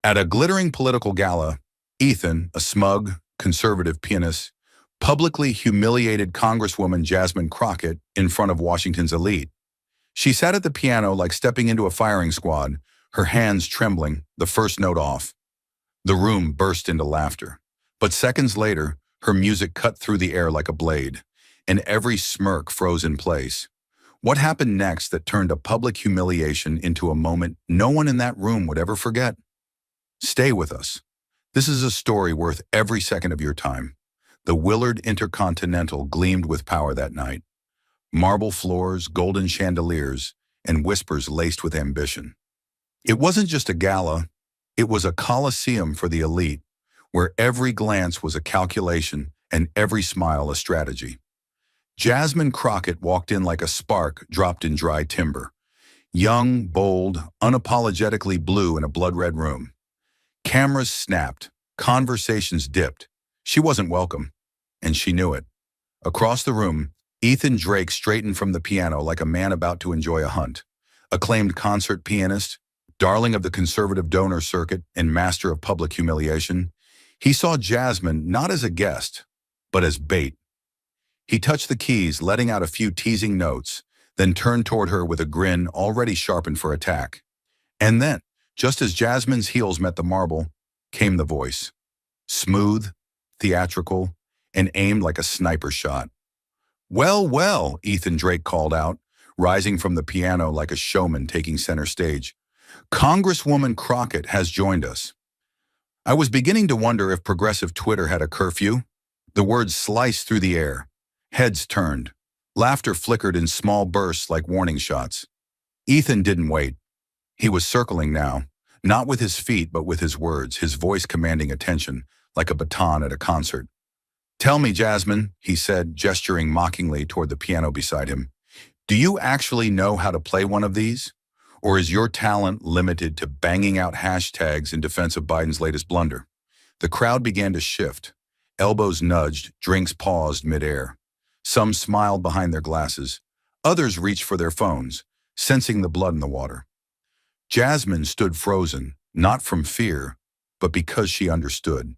At a glittering political gala, Ethan, a smug, conservative pianist, publicly humiliated Congresswoman Jasmine Crockett in front of Washington's elite. She sat at the piano like stepping into a firing squad, her hands trembling, the first note off. The room burst into laughter. But seconds later, her music cut through the air like a blade, and every smirk froze in place. What happened next that turned a public humiliation into a moment no one in that room would ever forget? Stay with us. This is a story worth every second of your time. The Willard Intercontinental gleamed with power that night. Marble floors, golden chandeliers, and whispers laced with ambition. It wasn't just a gala, it was a coliseum for the elite, where every glance was a calculation and every smile a strategy. Jasmine Crockett walked in like a spark dropped in dry timber. Young, bold, unapologetically blue in a blood-red room. Cameras snapped, conversations dipped. She wasn't welcome, and she knew it. Across the room, Ethan Drake straightened from the piano like a man about to enjoy a hunt. Acclaimed concert pianist, darling of the conservative donor circuit and master of public humiliation, he saw Jasmine not as a guest, but as bait. He touched the keys, letting out a few teasing notes, then turned toward her with a grin already sharpened for attack. And then, just as Jasmine's heels met the marble, came the voice. Smooth, theatrical, and aimed like a sniper shot. "Well, well," Ethan Drake called out, rising from the piano like a showman taking center stage. "Congresswoman Crockett has joined us." I was beginning to wonder if progressive Twitter had a curfew. The words sliced through the air. Heads turned. Laughter flickered in small bursts like warning shots. Ethan didn't wait. He was circling now, not with his feet but with his words, his voice commanding attention, like a baton at a concert. "Tell me, Jasmine," he said, gesturing mockingly toward the piano beside him, "do you actually know how to play one of these? Or is your talent limited to banging out hashtags in defense of Biden's latest blunder?" The crowd began to shift. Elbows nudged, drinks paused midair. Some smiled behind their glasses. Others reached for their phones, sensing the blood in the water. Jasmine stood frozen, not from fear, but because she understood.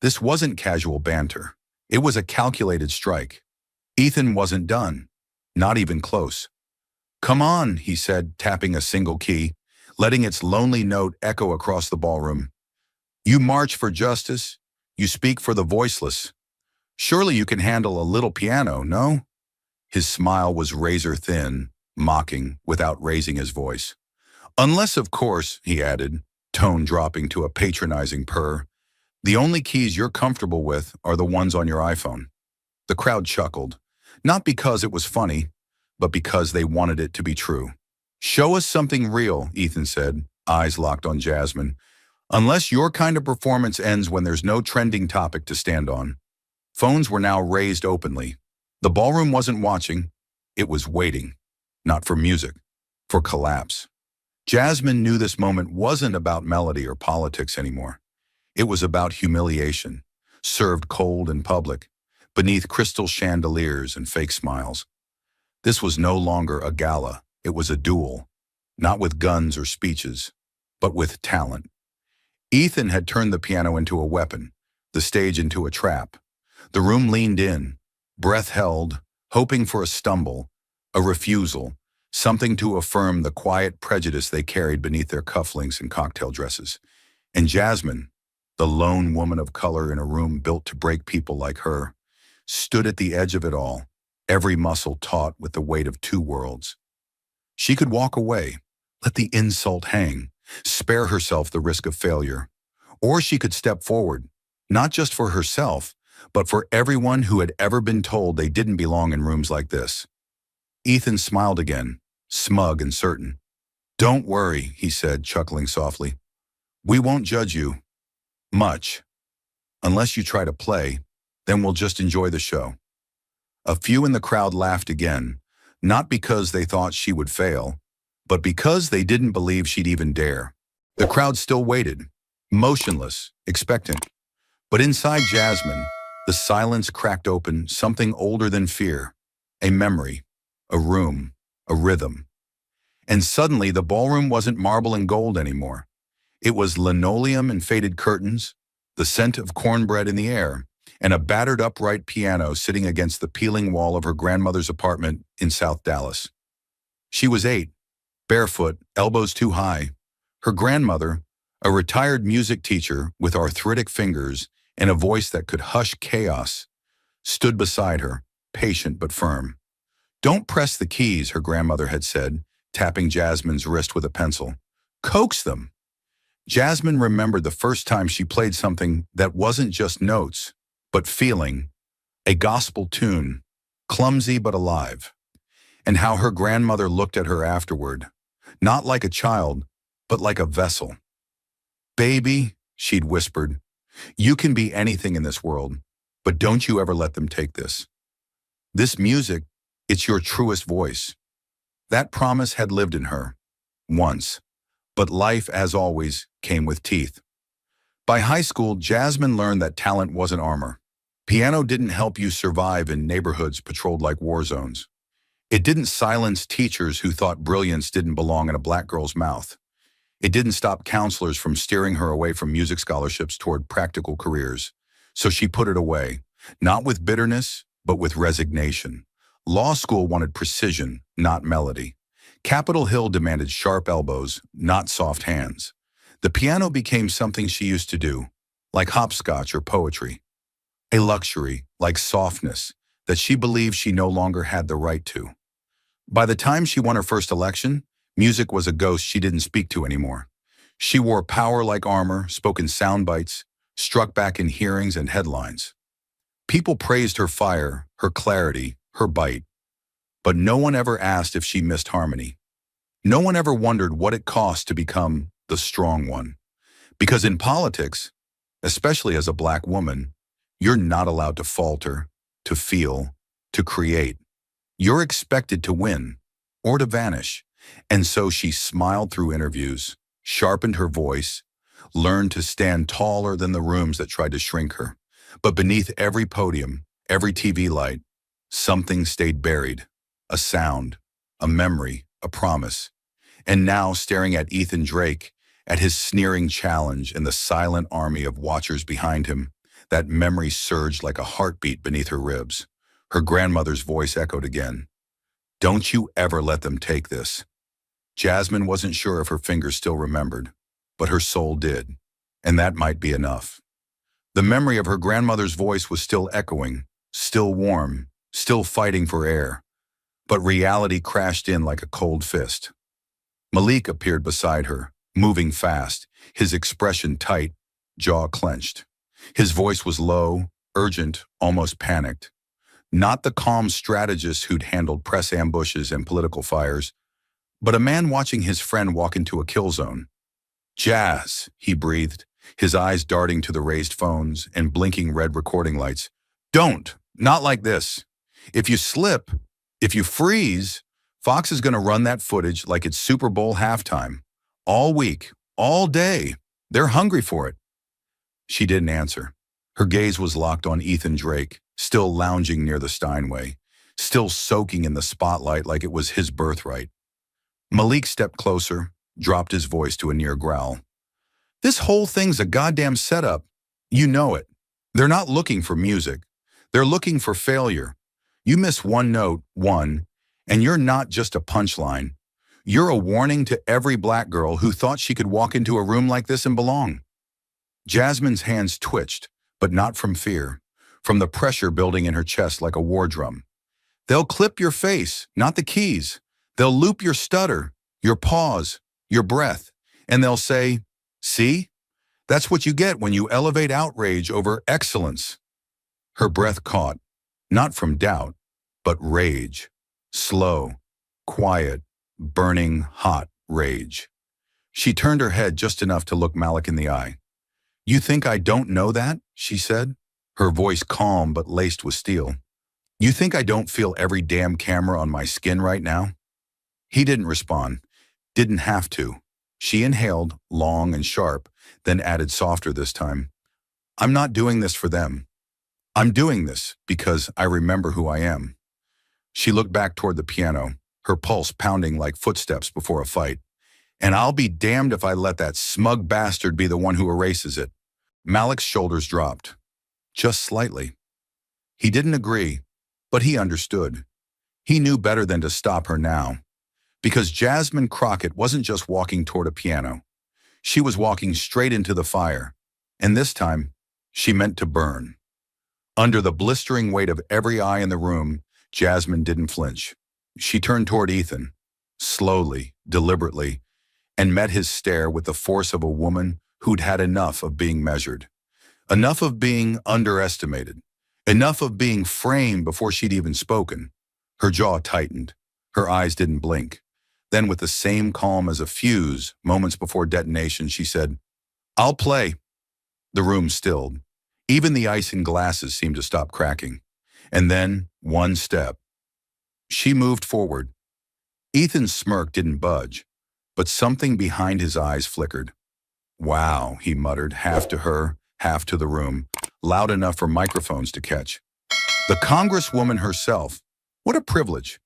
This wasn't casual banter. It was a calculated strike. Ethan wasn't done, not even close. "Come on," he said, tapping a single key, letting its lonely note echo across the ballroom. "You march for justice. You speak for the voiceless. Surely you can handle a little piano, no?" His smile was razor thin, mocking, without raising his voice. "Unless, of course," he added, tone dropping to a patronizing purr, "the only keys you're comfortable with are the ones on your iPhone." The crowd chuckled, not because it was funny, but because they wanted it to be true. "Show us something real," Ethan said, eyes locked on Jasmine. "Unless your kind of performance ends when there's no trending topic to stand on." Phones were now raised openly. The ballroom wasn't watching, it was waiting. Not for music, for collapse. Jasmine knew this moment wasn't about melody or politics anymore. It was about humiliation, served cold in public, beneath crystal chandeliers and fake smiles. This was no longer a gala, it was a duel, not with guns or speeches, but with talent. Ethan had turned the piano into a weapon, the stage into a trap. The room leaned in, breath held, hoping for a stumble, a refusal, something to affirm the quiet prejudice they carried beneath their cufflinks and cocktail dresses. And Jasmine, the lone woman of color in a room built to break people like her, stood at the edge of it all, every muscle taut with the weight of two worlds. She could walk away, let the insult hang, spare herself the risk of failure. Or she could step forward, not just for herself, but for everyone who had ever been told they didn't belong in rooms like this. Ethan smiled again, smug and certain. "Don't worry," he said, chuckling softly. "We won't judge you. Much. Unless you try to play, then we'll just enjoy the show." A few in the crowd laughed again, not because they thought she would fail, but because they didn't believe she'd even dare. The crowd still waited, motionless, expectant. But inside Jasmine, the silence cracked open something older than fear, a memory, a room, a rhythm. And suddenly the ballroom wasn't marble and gold anymore. It was linoleum and faded curtains, the scent of cornbread in the air, and a battered upright piano sitting against the peeling wall of her grandmother's apartment in South Dallas. She was 8, barefoot, elbows too high. Her grandmother, a retired music teacher with arthritic fingers and a voice that could hush chaos, stood beside her, patient but firm. "Don't press the keys," her grandmother had said, tapping Jasmine's wrist with a pencil. "Coax them." Jasmine remembered the first time she played something that wasn't just notes, but feeling, a gospel tune, clumsy but alive, and how her grandmother looked at her afterward, not like a child, but like a vessel. "Baby," she'd whispered, "you can be anything in this world, but don't you ever let them take this. This music, it's your truest voice." That promise had lived in her, once, but life, as always, came with teeth. By high school, Jasmine learned that talent wasn't armor. Piano didn't help you survive in neighborhoods patrolled like war zones. It didn't silence teachers who thought brilliance didn't belong in a black girl's mouth. It didn't stop counselors from steering her away from music scholarships toward practical careers. So she put it away, not with bitterness, but with resignation. Law school wanted precision, not melody. Capitol Hill demanded sharp elbows, not soft hands. The piano became something she used to do, like hopscotch or poetry. A luxury, like softness, that she believed she no longer had the right to. By the time she won her first election, music was a ghost she didn't speak to anymore. She wore power like armor, spoke in sound bites, struck back in hearings and headlines. People praised her fire, her clarity, her bite. But no one ever asked if she missed harmony. No one ever wondered what it cost to become the strong one. Because in politics, especially as a black woman, you're not allowed to falter, to feel, to create. You're expected to win, or to vanish. And so she smiled through interviews, sharpened her voice, learned to stand taller than the rooms that tried to shrink her. But beneath every podium, every TV light, something stayed buried. A sound, a memory, a promise. And now, staring at Ethan Drake, at his sneering challenge and the silent army of watchers behind him, that memory surged like a heartbeat beneath her ribs. Her grandmother's voice echoed again. "Don't you ever let them take this." Jasmine wasn't sure if her fingers still remembered, but her soul did, and that might be enough. The memory of her grandmother's voice was still echoing, still warm, still fighting for air. But reality crashed in like a cold fist. Malik appeared beside her, moving fast, his expression tight, jaw clenched. His voice was low, urgent, almost panicked. Not the calm strategist who'd handled press ambushes and political fires, but a man watching his friend walk into a kill zone. "Jazz," he breathed, his eyes darting to the raised phones and blinking red recording lights. "Don't, not like this. If you slip, if you freeze, Fox is going to run that footage like it's Super Bowl halftime. All week, all day. They're hungry for it." She didn't answer. Her gaze was locked on Ethan Drake, still lounging near the Steinway, still soaking in the spotlight like it was his birthright. Malik stepped closer, dropped his voice to a near growl. "This whole thing's a goddamn setup. You know it. They're not looking for music. They're looking for failure. You miss one note, and you're not just a punchline. You're a warning to every black girl who thought she could walk into a room like this and belong." Jasmine's hands twitched, but not from fear, from the pressure building in her chest like a war drum. "They'll clip your face, not the keys. They'll loop your stutter, your pause, your breath, and they'll say, 'See? That's what you get when you elevate outrage over excellence.'" Her breath caught, not from doubt, but rage. Slow, quiet, burning, hot rage. She turned her head just enough to look Malik in the eye. "You think I don't know that?" she said, her voice calm but laced with steel. "You think I don't feel every damn camera on my skin right now?" He didn't respond, didn't have to. She inhaled, long and sharp, then added softer this time. "I'm not doing this for them. I'm doing this because I remember who I am." She looked back toward the piano, her pulse pounding like footsteps before a fight. And I'll be damned if I let that smug bastard be the one who erases it. Malik's shoulders dropped, just slightly. He didn't agree, but he understood. He knew better than to stop her now, because Jasmine Crockett wasn't just walking toward a piano. She was walking straight into the fire, and this time, she meant to burn. Under the blistering weight of every eye in the room, Jasmine didn't flinch. She turned toward Ethan, slowly, deliberately, and met his stare with the force of a woman who'd had enough of being measured, enough of being underestimated, enough of being framed before she'd even spoken. Her jaw tightened. Her eyes didn't blink. Then, with the same calm as a fuse, moments before detonation, she said, "I'll play." The room stilled. Even the ice in glasses seemed to stop cracking. And then, one step. She moved forward. Ethan's smirk didn't budge, but something behind his eyes flickered. "Wow," he muttered, half to her, half to the room, loud enough for microphones to catch. The Congresswoman herself. What a privilege.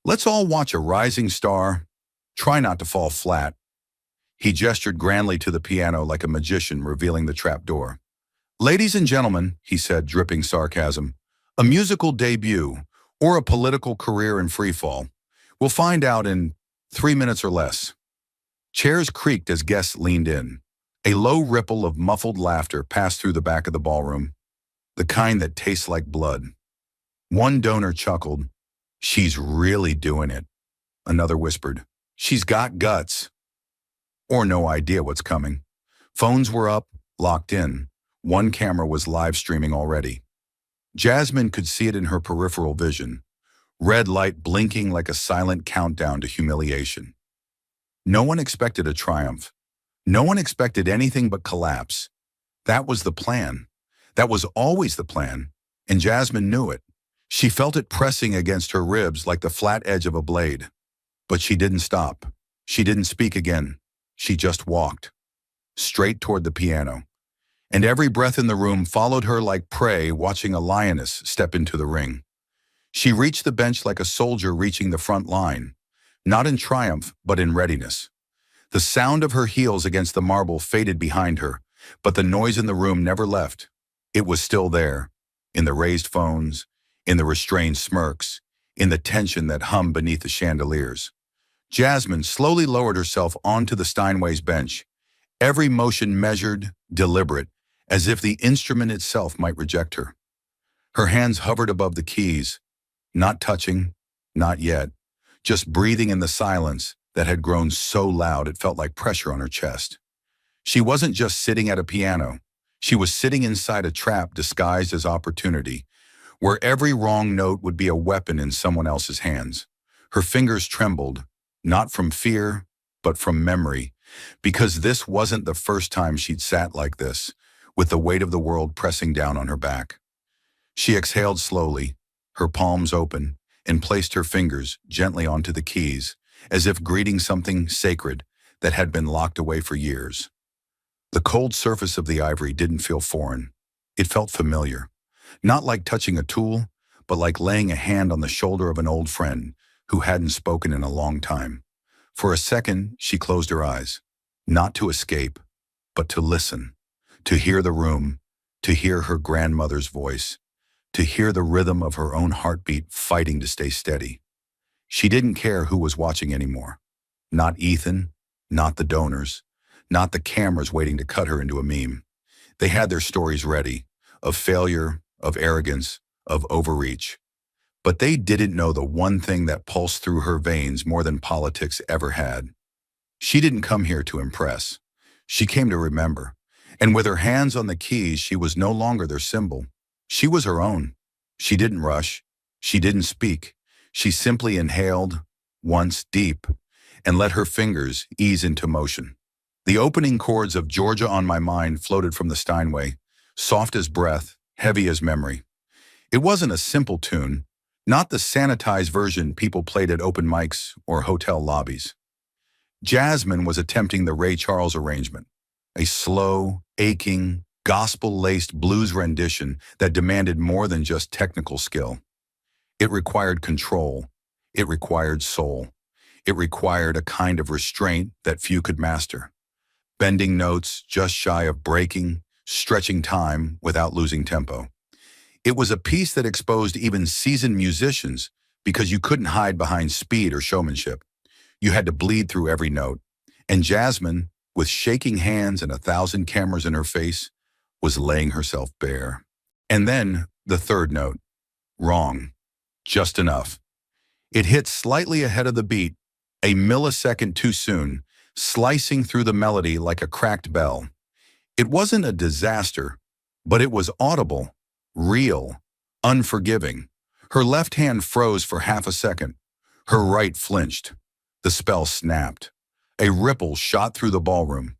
Let's all watch a rising star. Try not to fall flat. He gestured grandly to the piano like a magician revealing the trapdoor. "Ladies and gentlemen," he said, dripping sarcasm, "a musical debut or a political career in freefall. We'll find out in 3 minutes or less." Chairs creaked as guests leaned in. A low ripple of muffled laughter passed through the back of the ballroom, the kind that tastes like blood. One donor chuckled. "She's really doing it." Another whispered, "She's got guts." Or no idea what's coming. Phones were up, locked in. One camera was live streaming already. Jasmine could see it in her peripheral vision, red light blinking like a silent countdown to humiliation. No one expected a triumph. No one expected anything but collapse. That was the plan. That was always the plan, and Jasmine knew it. She felt it pressing against her ribs like the flat edge of a blade. But she didn't stop. She didn't speak again. She just walked, straight toward the piano. And every breath in the room followed her like prey watching a lioness step into the ring. She reached the bench like a soldier reaching the front line, not in triumph, but in readiness. The sound of her heels against the marble faded behind her, but the noise in the room never left. It was still there, in the raised phones, in the restrained smirks, in the tension that hummed beneath the chandeliers. Jasmine slowly lowered herself onto the Steinway's bench, every motion measured, deliberate, as if the instrument itself might reject her. Her hands hovered above the keys, not touching, not yet, just breathing in the silence that had grown so loud it felt like pressure on her chest. She wasn't just sitting at a piano. She was sitting inside a trap disguised as opportunity, where every wrong note would be a weapon in someone else's hands. Her fingers trembled, not from fear, but from memory, because this wasn't the first time she'd sat like this, with the weight of the world pressing down on her back. She exhaled slowly, her palms open, and placed her fingers gently onto the keys, as if greeting something sacred that had been locked away for years. The cold surface of the ivory didn't feel foreign. It felt familiar, not like touching a tool, but like laying a hand on the shoulder of an old friend who hadn't spoken in a long time. For a second, she closed her eyes, not to escape, but to listen, to hear the room, to hear her grandmother's voice, to hear the rhythm of her own heartbeat fighting to stay steady. She didn't care who was watching anymore. Not Ethan, not the donors, not the cameras waiting to cut her into a meme. They had their stories ready, of failure, of arrogance, of overreach. But they didn't know the one thing that pulsed through her veins more than politics ever had. She didn't come here to impress. She came to remember. And with her hands on the keys, she was no longer their symbol. She was her own. She didn't rush. She didn't speak. She simply inhaled, once deep, and let her fingers ease into motion. The opening chords of Georgia on My Mind floated from the Steinway, soft as breath, heavy as memory. It wasn't a simple tune, not the sanitized version people played at open mics or hotel lobbies. Jasmine was attempting the Ray Charles arrangement, a slow, aching, gospel-laced blues rendition that demanded more than just technical skill. It required control. It required soul. It required a kind of restraint that few could master. Bending notes just shy of breaking, stretching time without losing tempo. It was a piece that exposed even seasoned musicians because you couldn't hide behind speed or showmanship. You had to bleed through every note. And Jasmine, with shaking hands and 1,000 cameras in her face, was laying herself bare. And then the third note. Wrong. Just enough. It hit slightly ahead of the beat, a millisecond too soon, slicing through the melody like a cracked bell. It wasn't a disaster, but it was audible, real, unforgiving. Her left hand froze for half a second. Her right flinched. The spell snapped. A ripple shot through the ballroom.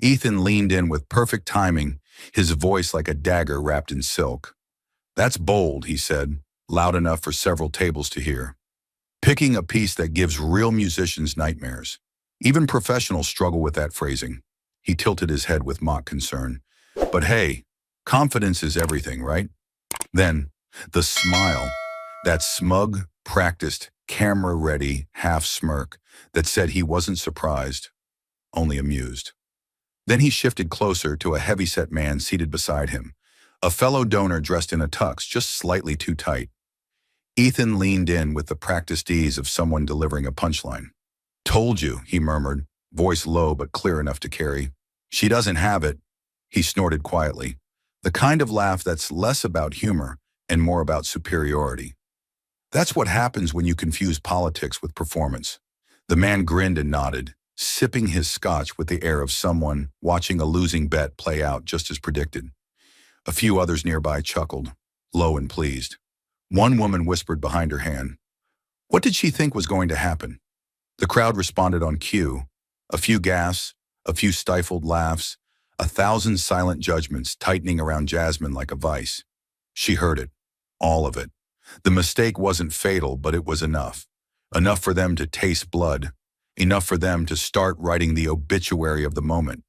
Ethan leaned in with perfect timing, his voice like a dagger wrapped in silk. "That's bold," he said, loud enough for several tables to hear. Picking a piece that gives real musicians nightmares. Even professionals struggle with that phrasing. He tilted his head with mock concern. But hey, confidence is everything, right? Then, the smile, that smug, practiced, camera-ready half smirk that said he wasn't surprised, only amused. Then he shifted closer to a heavy-set man seated beside him, a fellow donor dressed in a tux just slightly too tight. Ethan leaned in with the practiced ease of someone delivering a punchline. "Told you," he murmured, voice low but clear enough to carry. "She doesn't have it," he snorted quietly, the kind of laugh that's less about humor and more about superiority. That's what happens when you confuse politics with performance. The man grinned and nodded, sipping his scotch with the air of someone watching a losing bet play out just as predicted. A few others nearby chuckled, low and pleased. One woman whispered behind her hand, "What did she think was going to happen?" The crowd responded on cue. A few gasps, a few stifled laughs, 1,000 silent judgments tightening around Jasmine like a vice. She heard it, all of it. The mistake wasn't fatal, but it was enough. Enough for them to taste blood. Enough for them to start writing the obituary of the moment.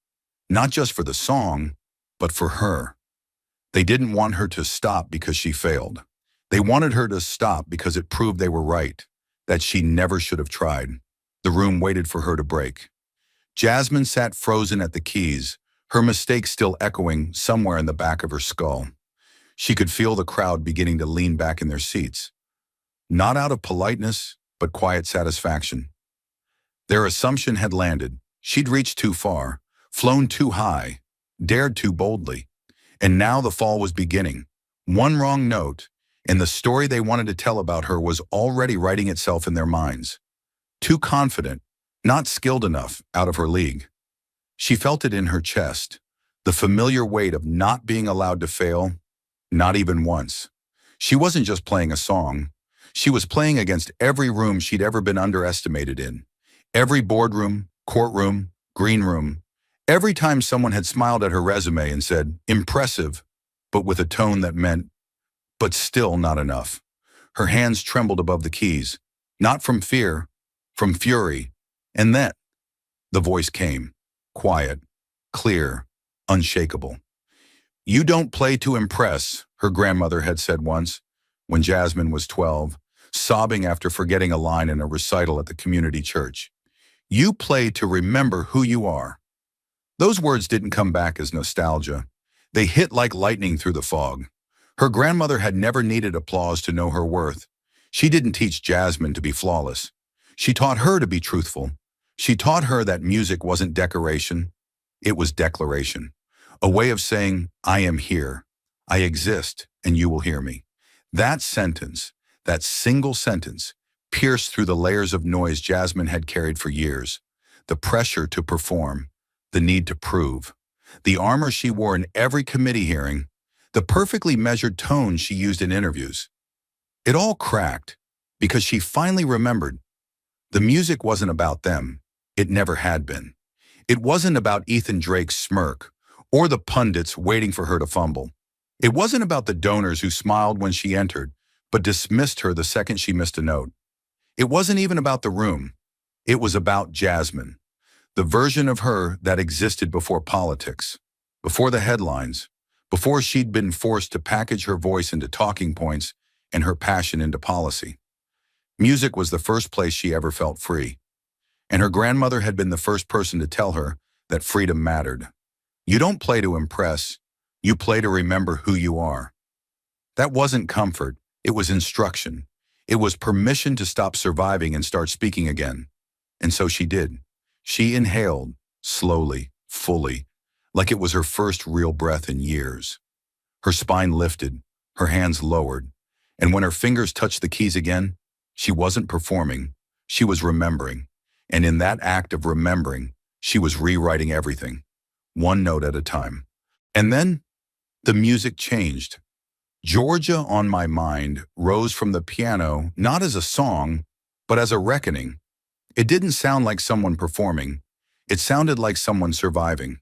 Not just for the song, but for her. They didn't want her to stop because she failed. They wanted her to stop because it proved they were right, that she never should have tried. The room waited for her to break. Jasmine sat frozen at the keys, her mistake still echoing somewhere in the back of her skull. She could feel the crowd beginning to lean back in their seats. Not out of politeness, but quiet satisfaction. Their assumption had landed. She'd reached too far, flown too high, dared too boldly. And now the fall was beginning. One wrong note, and the story they wanted to tell about her was already writing itself in their minds. Too confident, not skilled enough, out of her league. She felt it in her chest, the familiar weight of not being allowed to fail, not even once. She wasn't just playing a song. She was playing against every room she'd ever been underestimated in. Every boardroom, courtroom, green room. Every time someone had smiled at her resume and said, "Impressive," but with a tone that meant, but still not enough. Her hands trembled above the keys, not from fear, from fury. And then the voice came, quiet, clear, unshakable. "You don't play to impress," her grandmother had said once, when Jasmine was 12, sobbing after forgetting a line in a recital at the community church. "You play to remember who you are." Those words didn't come back as nostalgia. They hit like lightning through the fog. Her grandmother had never needed applause to know her worth. She didn't teach Jasmine to be flawless. She taught her to be truthful. She taught her that music wasn't decoration. It was declaration. A way of saying, "I am here. I exist, and you will hear me." That sentence, that single sentence, pierced through the layers of noise Jasmine had carried for years. The pressure to perform, the need to prove, the armor she wore in every committee hearing, the perfectly measured tone she used in interviews. It all cracked because she finally remembered. The music wasn't about them. It never had been. It wasn't about Ethan Drake's smirk or the pundits waiting for her to fumble. It wasn't about the donors who smiled when she entered, but dismissed her the second she missed a note. It wasn't even about the room. It was about Jasmine, the version of her that existed before politics, before the headlines, before she'd been forced to package her voice into talking points and her passion into policy. Music was the first place she ever felt free. And her grandmother had been the first person to tell her that freedom mattered. You don't play to impress, you play to remember who you are. That wasn't comfort, it was instruction. It was permission to stop surviving and start speaking again. And so she did. She inhaled, slowly, fully, like it was her first real breath in years. Her spine lifted, her hands lowered, and when her fingers touched the keys again, she wasn't performing, she was remembering. And in that act of remembering, she was rewriting everything, one note at a time. And then, the music changed. Georgia on My Mind rose from the piano not as a song, but as a reckoning. It didn't sound like someone performing. It sounded like someone surviving.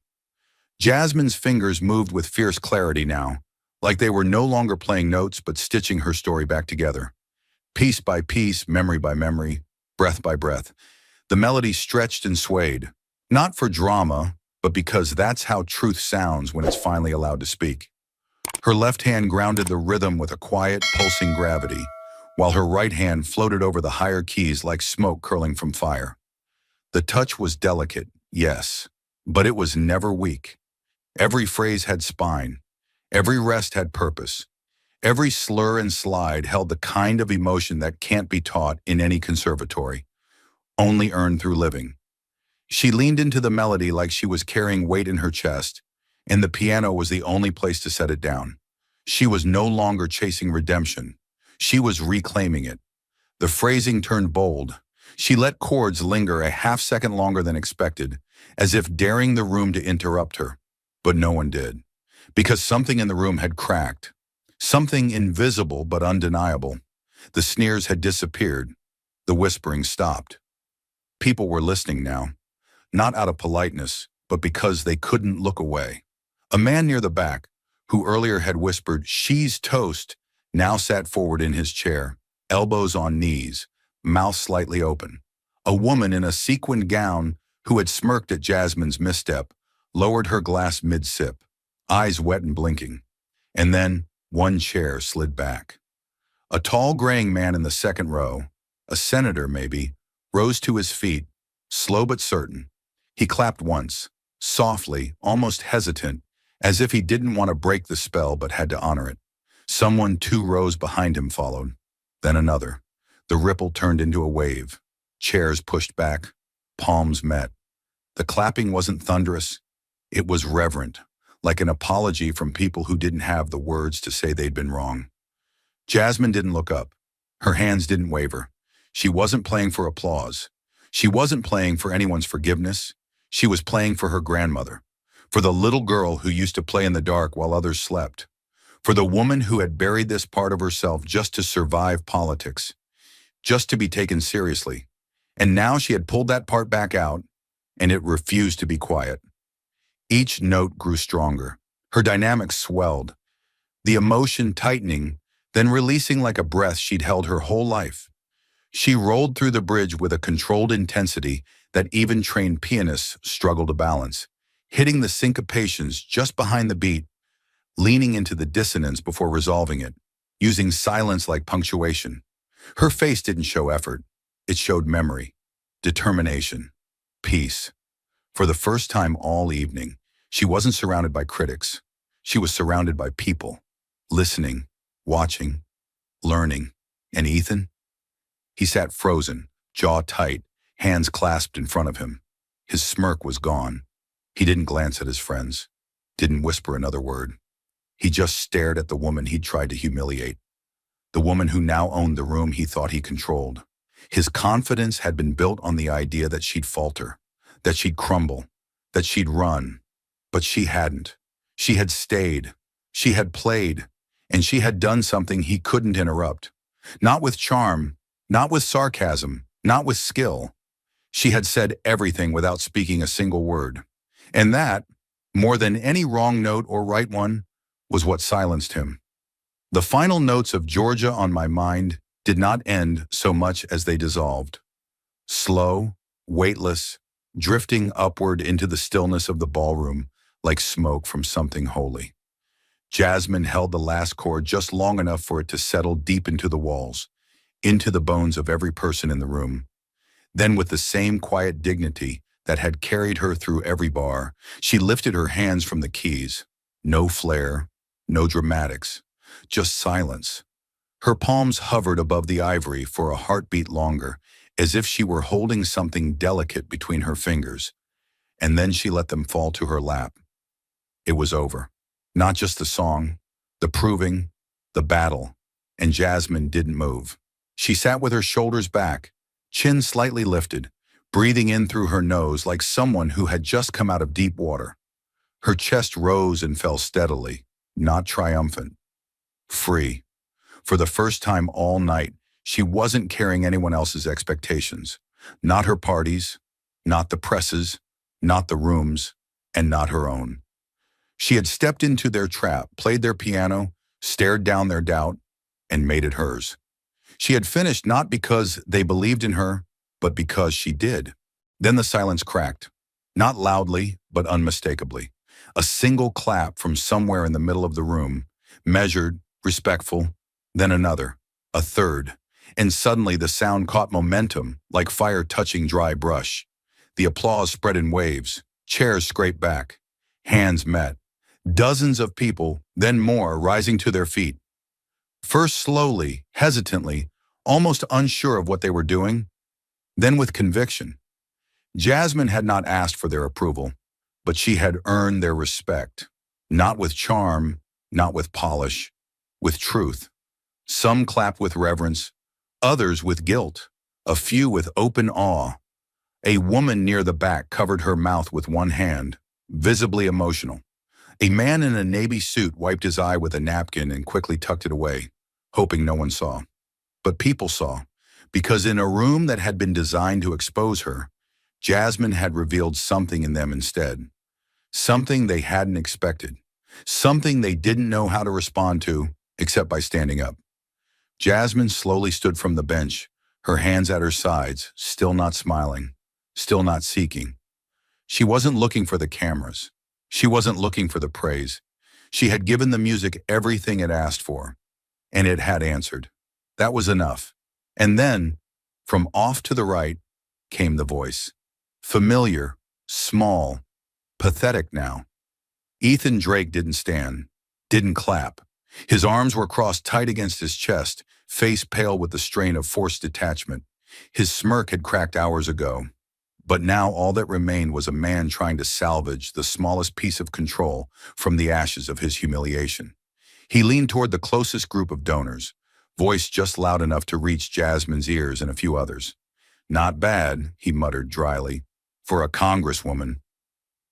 Jasmine's fingers moved with fierce clarity now, like they were no longer playing notes but stitching her story back together. Piece by piece, memory by memory, breath by breath. The melody stretched and swayed, not for drama, but because that's how truth sounds when it's finally allowed to speak. Her left hand grounded the rhythm with a quiet, pulsing gravity, while her right hand floated over the higher keys like smoke curling from fire. The touch was delicate, yes, but it was never weak. Every phrase had spine. Every rest had purpose. Every slur and slide held the kind of emotion that can't be taught in any conservatory, only earned through living. She leaned into the melody like she was carrying weight in her chest, and the piano was the only place to set it down. She was no longer chasing redemption. She was reclaiming it. The phrasing turned bold. She let chords linger a half-second longer than expected, as if daring the room to interrupt her. But no one did, because something in the room had cracked. Something invisible but undeniable. The sneers had disappeared. The whispering stopped. People were listening now, not out of politeness, but because they couldn't look away. A man near the back, who earlier had whispered, "She's toast," now sat forward in his chair, elbows on knees, mouth slightly open. A woman in a sequined gown, who had smirked at Jasmine's misstep, lowered her glass mid-sip, eyes wet and blinking. And then, one chair slid back. A tall, graying man in the second row, a senator maybe, rose to his feet, slow but certain. He clapped once, softly, almost hesitant, as if he didn't want to break the spell but had to honor it. Someone 2 rows behind him followed, then another. The ripple turned into a wave. Chairs pushed back, palms met. The clapping wasn't thunderous. It was reverent, like an apology from people who didn't have the words to say they'd been wrong. Jasmine didn't look up. Her hands didn't waver. She wasn't playing for applause. She wasn't playing for anyone's forgiveness. She was playing for her grandmother, for the little girl who used to play in the dark while others slept, for the woman who had buried this part of herself just to survive politics, just to be taken seriously. And now she had pulled that part back out, and it refused to be quiet. Each note grew stronger. Her dynamics swelled, the emotion tightening, then releasing like a breath she'd held her whole life. She rolled through the bridge with a controlled intensity that even trained pianists struggle to balance, hitting the syncopations just behind the beat, leaning into the dissonance before resolving it, using silence like punctuation. Her face didn't show effort. It showed memory, determination, peace. For the first time all evening, she wasn't surrounded by critics. She was surrounded by people, listening, watching, learning. And Ethan? He sat frozen, jaw tight, hands clasped in front of him. His smirk was gone. He didn't glance at his friends, didn't whisper another word. He just stared at the woman he'd tried to humiliate, the woman who now owned the room he thought he controlled. His confidence had been built on the idea that she'd falter, that she'd crumble, that she'd run. But she hadn't. She had stayed. She had played. And she had done something he couldn't interrupt. Not with charm, not with sarcasm, not with skill. She had said everything without speaking a single word. And that, more than any wrong note or right one, was what silenced him. The final notes of Georgia on My Mind did not end so much as they dissolved. Slow, weightless, drifting upward into the stillness of the ballroom like smoke from something holy. Jasmine held the last chord just long enough for it to settle deep into the walls, into the bones of every person in the room. Then with the same quiet dignity that had carried her through every bar, she lifted her hands from the keys. No flair, no dramatics, just silence. Her palms hovered above the ivory for a heartbeat longer, as if she were holding something delicate between her fingers, and then she let them fall to her lap. It was over. Not just the song, the proving, the battle, and Jasmine didn't move. She sat with her shoulders back, chin slightly lifted, breathing in through her nose like someone who had just come out of deep water. Her chest rose and fell steadily, not triumphant. Free. For the first time all night, she wasn't carrying anyone else's expectations. Not her parties, not the presses, not the rooms, and not her own. She had stepped into their trap, played their piano, stared down their doubt, and made it hers. She had finished not because they believed in her, but because she did. Then the silence cracked, not loudly, but unmistakably. A single clap from somewhere in the middle of the room, measured, respectful, then another, a third, and suddenly the sound caught momentum like fire touching dry brush. The applause spread in waves, chairs scraped back, hands met. Dozens of people, then more, rising to their feet. First slowly, hesitantly, almost unsure of what they were doing, then with conviction. Jasmine had not asked for their approval, but she had earned their respect. Not with charm, not with polish, with truth. Some clapped with reverence, others with guilt, a few with open awe. A woman near the back covered her mouth with one hand, visibly emotional. A man in a navy suit wiped his eye with a napkin and quickly tucked it away, hoping no one saw. But people saw, because in a room that had been designed to expose her, Jasmine had revealed something in them instead. Something they hadn't expected. Something they didn't know how to respond to, except by standing up. Jasmine slowly stood from the bench, her hands at her sides, still not smiling, still not seeking. She wasn't looking for the cameras. She wasn't looking for the praise. She had given the music everything it asked for, and it had answered. That was enough. And then, from off to the right, came the voice. Familiar, small, pathetic now. Ethan Drake didn't stand, didn't clap. His arms were crossed tight against his chest, face pale with the strain of forced detachment. His smirk had cracked hours ago. But now all that remained was a man trying to salvage the smallest piece of control from the ashes of his humiliation. He leaned toward the closest group of donors, voice just loud enough to reach Jasmine's ears and a few others. Not bad, he muttered dryly, for a congresswoman.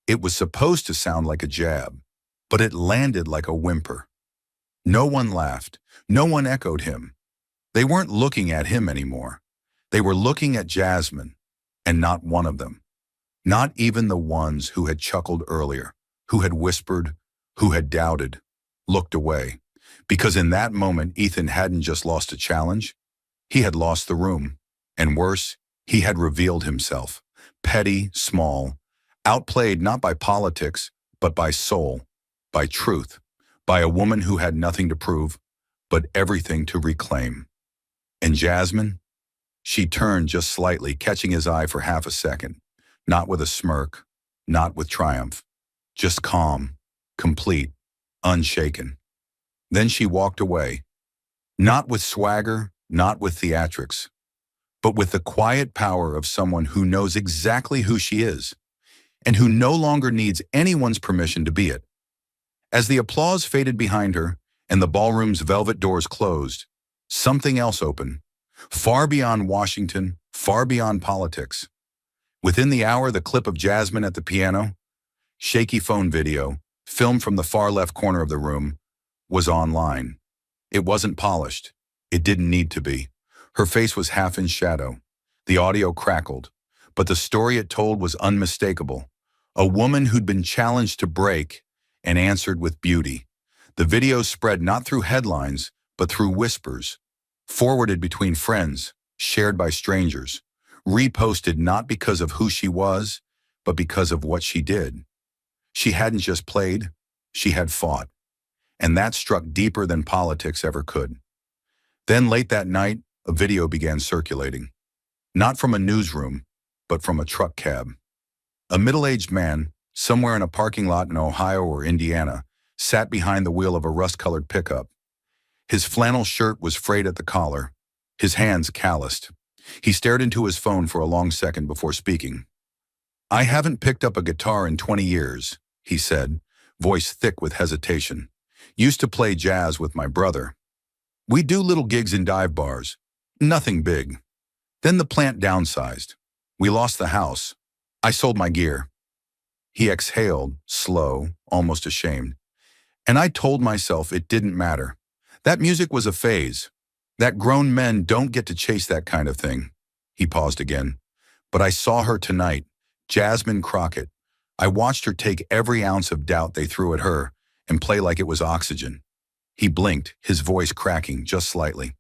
It was supposed to sound like a jab, but it landed like a whimper. No one laughed. No one echoed him. They weren't looking at him anymore. They were looking at Jasmine. And not one of them, not even the ones who had chuckled earlier, who had whispered, who had doubted, looked away. Because in that moment, Ethan hadn't just lost a challenge, he had lost the room. And worse, he had revealed himself, petty, small, outplayed not by politics, but by soul, by truth, by a woman who had nothing to prove, but everything to reclaim. And Jasmine? She turned just slightly, catching his eye for half a second, not with a smirk, not with triumph, just calm, complete, unshaken. Then she walked away, not with swagger, not with theatrics, but with the quiet power of someone who knows exactly who she is, and who no longer needs anyone's permission to be it. As the applause faded behind her and the ballroom's velvet doors closed, something else opened. Far beyond Washington, far beyond politics. Within the hour, the clip of Jasmine at the piano, shaky phone video, filmed from the far left corner of the room, was online. It wasn't polished. It didn't need to be. Her face was half in shadow. The audio crackled, but the story it told was unmistakable. A woman who'd been challenged to break and answered with beauty. The video spread not through headlines, but through whispers. Forwarded between friends, shared by strangers, reposted not because of who she was, but because of what she did. She hadn't just played, she had fought. And that struck deeper than politics ever could. Then late that night, a video began circulating. Not from a newsroom, but from a truck cab. A middle-aged man, somewhere in a parking lot in Ohio or Indiana, sat behind the wheel of a rust-colored pickup. His flannel shirt was frayed at the collar, his hands calloused. He stared into his phone for a long second before speaking. "I haven't picked up a guitar in 20 years, he said, voice thick with hesitation. "Used to play jazz with my brother. We do little gigs in dive bars. Nothing big. Then the plant downsized. We lost the house. I sold my gear." He exhaled, slow, almost ashamed. "And I told myself it didn't matter. That music was a phase. That grown men don't get to chase that kind of thing." He paused again. "But I saw her tonight, Jasmine Crockett. I watched her take every ounce of doubt they threw at her and play like it was oxygen." He blinked, his voice cracking just slightly.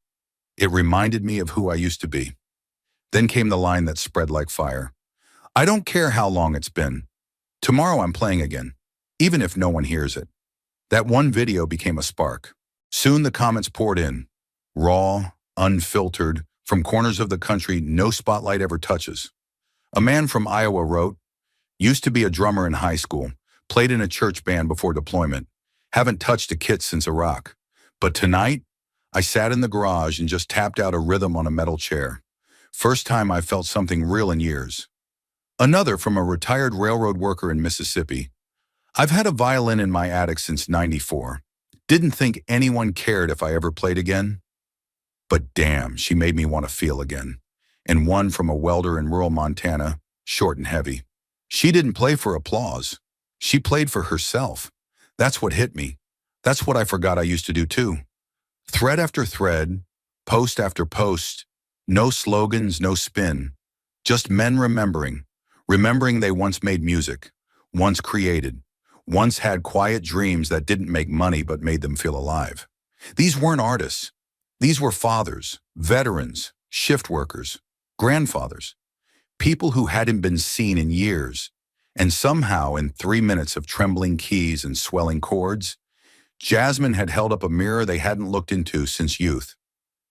"It reminded me of who I used to be." Then came the line that spread like fire. "I don't care how long it's been. Tomorrow I'm playing again, even if no one hears it." That one video became a spark. Soon the comments poured in, raw, unfiltered, from corners of the country no spotlight ever touches. A man from Iowa wrote, "Used to be a drummer in high school, played in a church band before deployment, haven't touched a kit since Iraq. But tonight, I sat in the garage and just tapped out a rhythm on a metal chair. First time I felt something real in years." Another from a retired railroad worker in Mississippi. "I've had a violin in my attic since '94. Didn't think anyone cared if I ever played again. But damn, she made me want to feel again." And one from a welder in rural Montana, short and heavy. "She didn't play for applause. She played for herself. That's what hit me. That's what I forgot I used to do too." Thread after thread, post after post, no slogans, no spin. Just men remembering they once made music, once created, once had quiet dreams that didn't make money but made them feel alive. These weren't artists. These were fathers, veterans, shift workers, grandfathers, people who hadn't been seen in years. And somehow, in 3 minutes of trembling keys and swelling chords, Jasmine had held up a mirror they hadn't looked into since youth.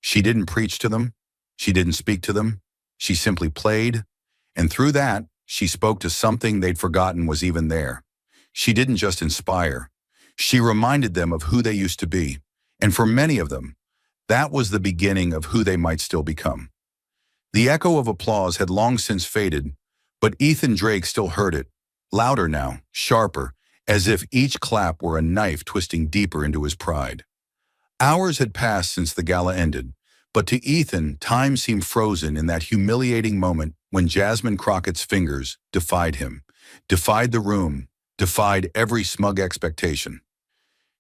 She didn't preach to them. She didn't speak to them. She simply played. And through that, she spoke to something they'd forgotten was even there. She didn't just inspire. She reminded them of who they used to be. And for many of them, that was the beginning of who they might still become. The echo of applause had long since faded, but Ethan Drake still heard it, louder now, sharper, as if each clap were a knife twisting deeper into his pride. Hours had passed since the gala ended, but to Ethan, time seemed frozen in that humiliating moment when Jasmine Crockett's fingers defied him, defied the room, defied every smug expectation.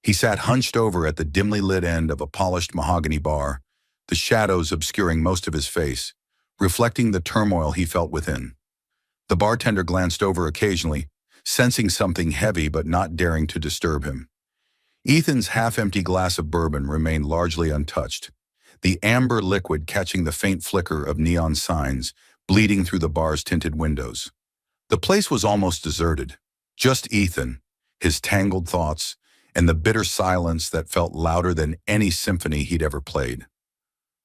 He sat hunched over at the dimly lit end of a polished mahogany bar, the shadows obscuring most of his face, reflecting the turmoil he felt within. The bartender glanced over occasionally, sensing something heavy but not daring to disturb him. Ethan's half-empty glass of bourbon remained largely untouched, the amber liquid catching the faint flicker of neon signs bleeding through the bar's tinted windows. The place was almost deserted. Just Ethan, his tangled thoughts, and the bitter silence that felt louder than any symphony he'd ever played.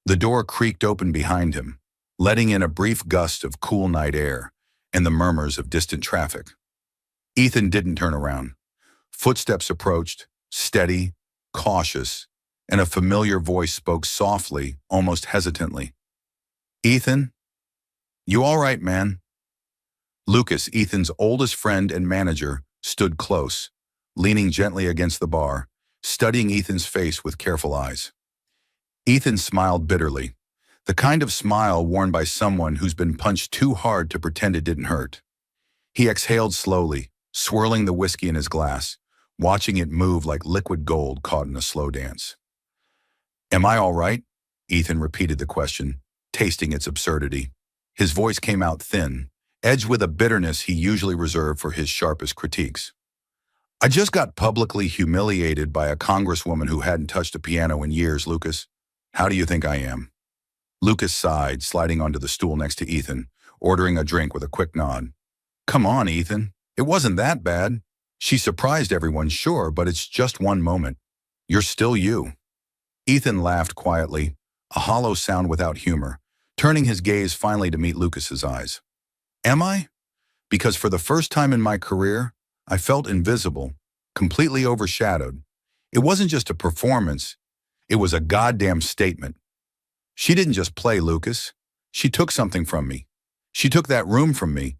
The door creaked open behind him, letting in a brief gust of cool night air and the murmurs of distant traffic. Ethan didn't turn around. Footsteps approached, steady, cautious, and a familiar voice spoke softly, almost hesitantly. "Ethan? You all right, man?" Lucas, Ethan's oldest friend and manager, stood close, leaning gently against the bar, studying Ethan's face with careful eyes. Ethan smiled bitterly, the kind of smile worn by someone who's been punched too hard to pretend it didn't hurt. He exhaled slowly, swirling the whiskey in his glass, watching it move like liquid gold caught in a slow dance. "Am I all right?" Ethan repeated the question, tasting its absurdity. His voice came out thin, edged with a bitterness he usually reserved for his sharpest critiques. "I just got publicly humiliated by a congresswoman who hadn't touched a piano in years, Lucas. How do you think I am?" Lucas sighed, sliding onto the stool next to Ethan, ordering a drink with a quick nod. "Come on, Ethan. It wasn't that bad. She surprised everyone, sure, but it's just one moment. You're still you." Ethan laughed quietly, a hollow sound without humor, turning his gaze finally to meet Lucas's eyes. Am I? Because for the first time in my career, I felt invisible, completely overshadowed. It wasn't just a performance, it was a goddamn statement. She didn't just play, Lucas. She took something from me. She took that room from me.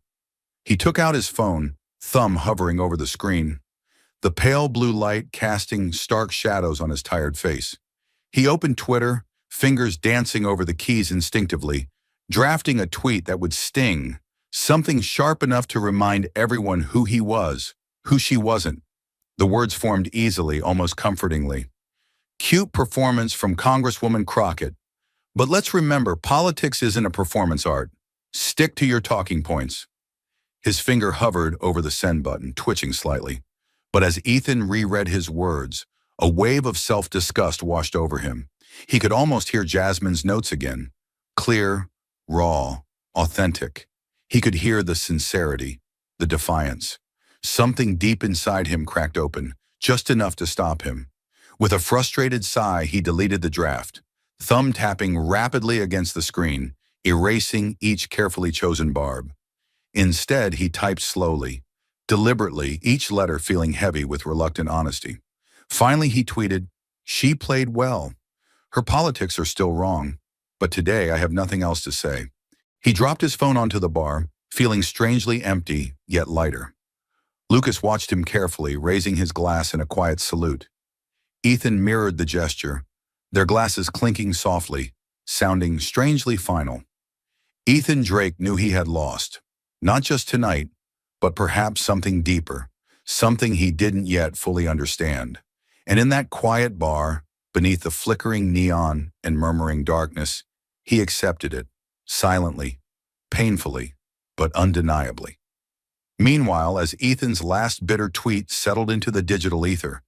He took out his phone, thumb hovering over the screen, the pale blue light casting stark shadows on his tired face. He opened Twitter, fingers dancing over the keys instinctively, drafting a tweet that would sting, something sharp enough to remind everyone who he was, who she wasn't. The words formed easily, almost comfortingly. Cute performance from Congresswoman Crockett. But let's remember, politics isn't a performance art. Stick to your talking points. His finger hovered over the send button, twitching slightly. But as Ethan reread his words, a wave of self-disgust washed over him. He could almost hear Jasmine's notes again. Clear, raw, authentic. He could hear the sincerity, the defiance. Something deep inside him cracked open, just enough to stop him. With a frustrated sigh, he deleted the draft, thumb tapping rapidly against the screen, erasing each carefully chosen barb. Instead, he typed slowly, deliberately, each letter feeling heavy with reluctant honesty. Finally, he tweeted, "She played well. Her politics are still wrong, but today I have nothing else to say." He dropped his phone onto the bar, feeling strangely empty, yet lighter. Lucas watched him carefully, raising his glass in a quiet salute. Ethan mirrored the gesture, their glasses clinking softly, sounding strangely final. Ethan Drake knew he had lost, not just tonight, but perhaps something deeper, something he didn't yet fully understand. And in that quiet bar, beneath the flickering neon and murmuring darkness, he accepted it, silently, painfully, but undeniably. Meanwhile, as Ethan's last bitter tweet settled into the digital ether,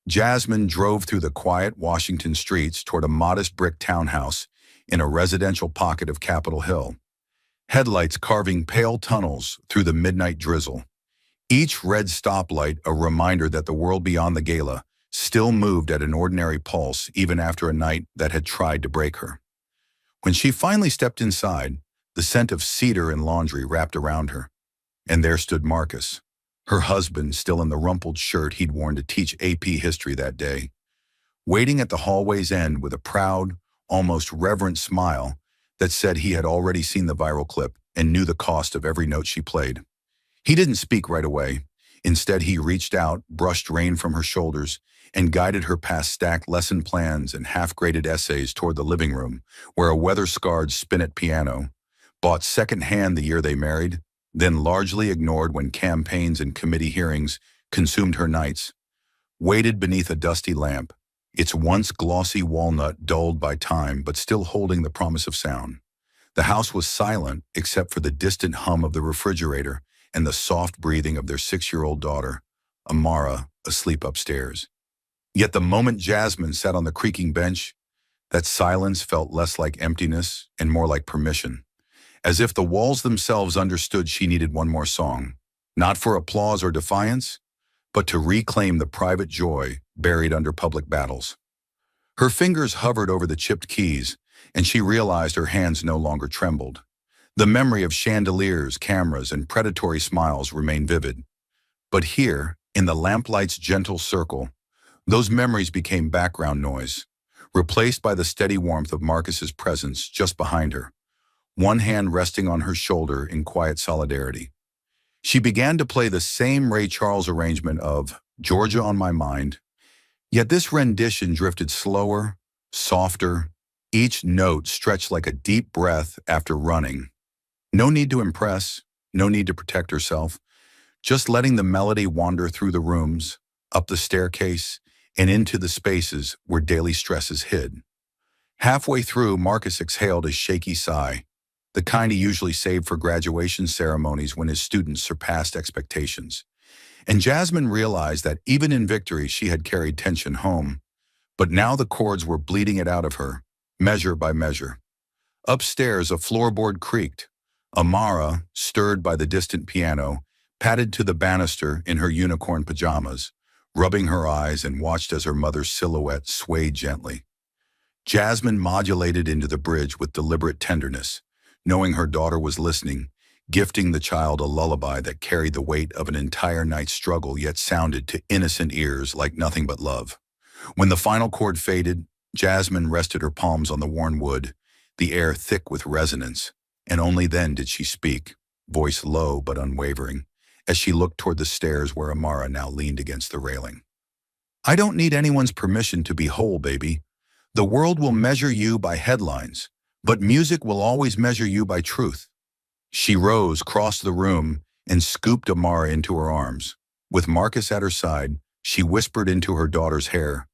Jasmine drove through the quiet Washington streets toward a modest brick townhouse in a residential pocket of Capitol Hill, headlights carving pale tunnels through the midnight drizzle. Each red stoplight a reminder that the world beyond the gala still moved at an ordinary pulse even after a night that had tried to break her. When she finally stepped inside, the scent of cedar and laundry wrapped around her. And there stood Marcus, her husband still in the rumpled shirt he'd worn to teach AP history that day, waiting at the hallway's end with a proud, almost reverent smile that said he had already seen the viral clip and knew the cost of every note she played. He didn't speak right away. Instead, he reached out, brushed rain from her shoulders, and guided her past stacked lesson plans and half-graded essays toward the living room, where a weather-scarred spinet piano, bought second-hand the year they married, then largely ignored when campaigns and committee hearings consumed her nights, waited beneath a dusty lamp, its once glossy walnut dulled by time but still holding the promise of sound. The house was silent except for the distant hum of the refrigerator and the soft breathing of their 6-year-old daughter, Amara, asleep upstairs. Yet the moment Jasmine sat on the creaking bench, that silence felt less like emptiness and more like permission, as if the walls themselves understood she needed one more song, not for applause or defiance, but to reclaim the private joy buried under public battles. Her fingers hovered over the chipped keys, and she realized her hands no longer trembled. The memory of chandeliers, cameras, and predatory smiles remained vivid. But here, in the lamplight's gentle circle, those memories became background noise, replaced by the steady warmth of Marcus's presence just behind her, one hand resting on her shoulder in quiet solidarity. She began to play the same Ray Charles arrangement of Georgia on My Mind, yet this rendition drifted slower, softer, each note stretched like a deep breath after running. No need to impress, no need to protect herself, just letting the melody wander through the rooms, up the staircase, and into the spaces where daily stresses hid. Halfway through, Marcus exhaled a shaky sigh, the kind he usually saved for graduation ceremonies when his students surpassed expectations. And Jasmine realized that even in victory she had carried tension home, but now the chords were bleeding it out of her, measure by measure. Upstairs, a floorboard creaked. Amara, stirred by the distant piano, padded to the banister in her unicorn pajamas, rubbing her eyes and watched as her mother's silhouette swayed gently. Jasmine modulated into the bridge with deliberate tenderness, knowing her daughter was listening, gifting the child a lullaby that carried the weight of an entire night's struggle yet sounded to innocent ears like nothing but love. When the final chord faded, Jasmine rested her palms on the worn wood, the air thick with resonance, and only then did she speak, voice low but unwavering, as she looked toward the stairs where Amara now leaned against the railing. I don't need anyone's permission to be whole, baby. The world will measure you by headlines, but music will always measure you by truth. She rose, crossed the room, and scooped Amara into her arms. With Marcus at her side, she whispered into her daughter's hair,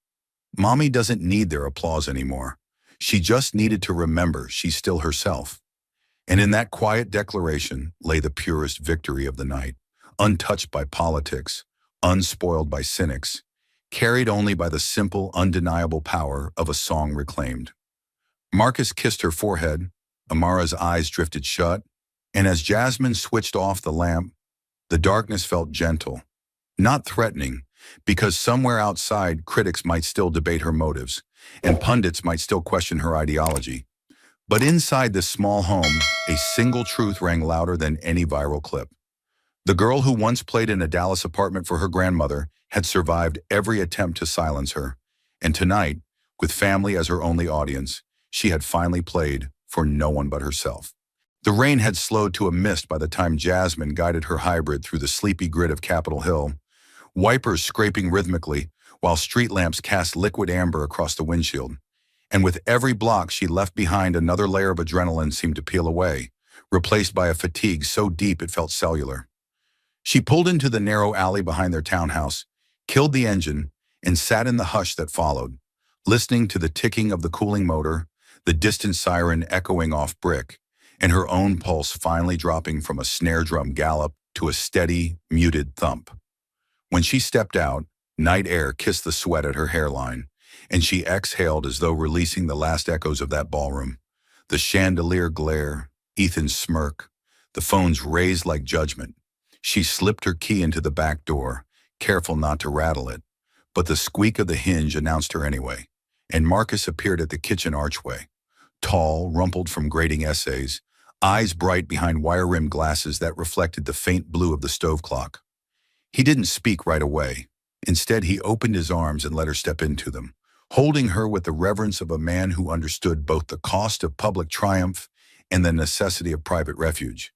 Mommy doesn't need their applause anymore. She just needed to remember she's still herself. And in that quiet declaration lay the purest victory of the night, untouched by politics, unspoiled by cynics, carried only by the simple, undeniable power of a song reclaimed. Marcus kissed her forehead, Amara's eyes drifted shut, and as Jasmine switched off the lamp, the darkness felt gentle, not threatening, because somewhere outside critics might still debate her motives, and pundits might still question her ideology. But inside this small home, a single truth rang louder than any viral clip. The girl who once played in a Dallas apartment for her grandmother had survived every attempt to silence her, and tonight, with family as her only audience, she had finally played for no one but herself. The rain had slowed to a mist by the time Jasmine guided her hybrid through the sleepy grid of Capitol Hill, wipers scraping rhythmically while street lamps cast liquid amber across the windshield. And with every block she left behind, another layer of adrenaline seemed to peel away, replaced by a fatigue so deep it felt cellular. She pulled into the narrow alley behind their townhouse, killed the engine, and sat in the hush that followed, listening to the ticking of the cooling motor, the distant siren echoing off brick, and her own pulse finally dropping from a snare drum gallop to a steady, muted thump. When she stepped out, night air kissed the sweat at her hairline, and she exhaled as though releasing the last echoes of that ballroom. The chandelier glare, Ethan's smirk, the phones raised like judgment. She slipped her key into the back door, careful not to rattle it, but the squeak of the hinge announced her anyway, and Marcus appeared at the kitchen archway, tall, rumpled from grading essays, eyes bright behind wire-rimmed glasses that reflected the faint blue of the stove clock. He didn't speak right away. Instead, he opened his arms and let her step into them, holding her with the reverence of a man who understood both the cost of public triumph and the necessity of private refuge.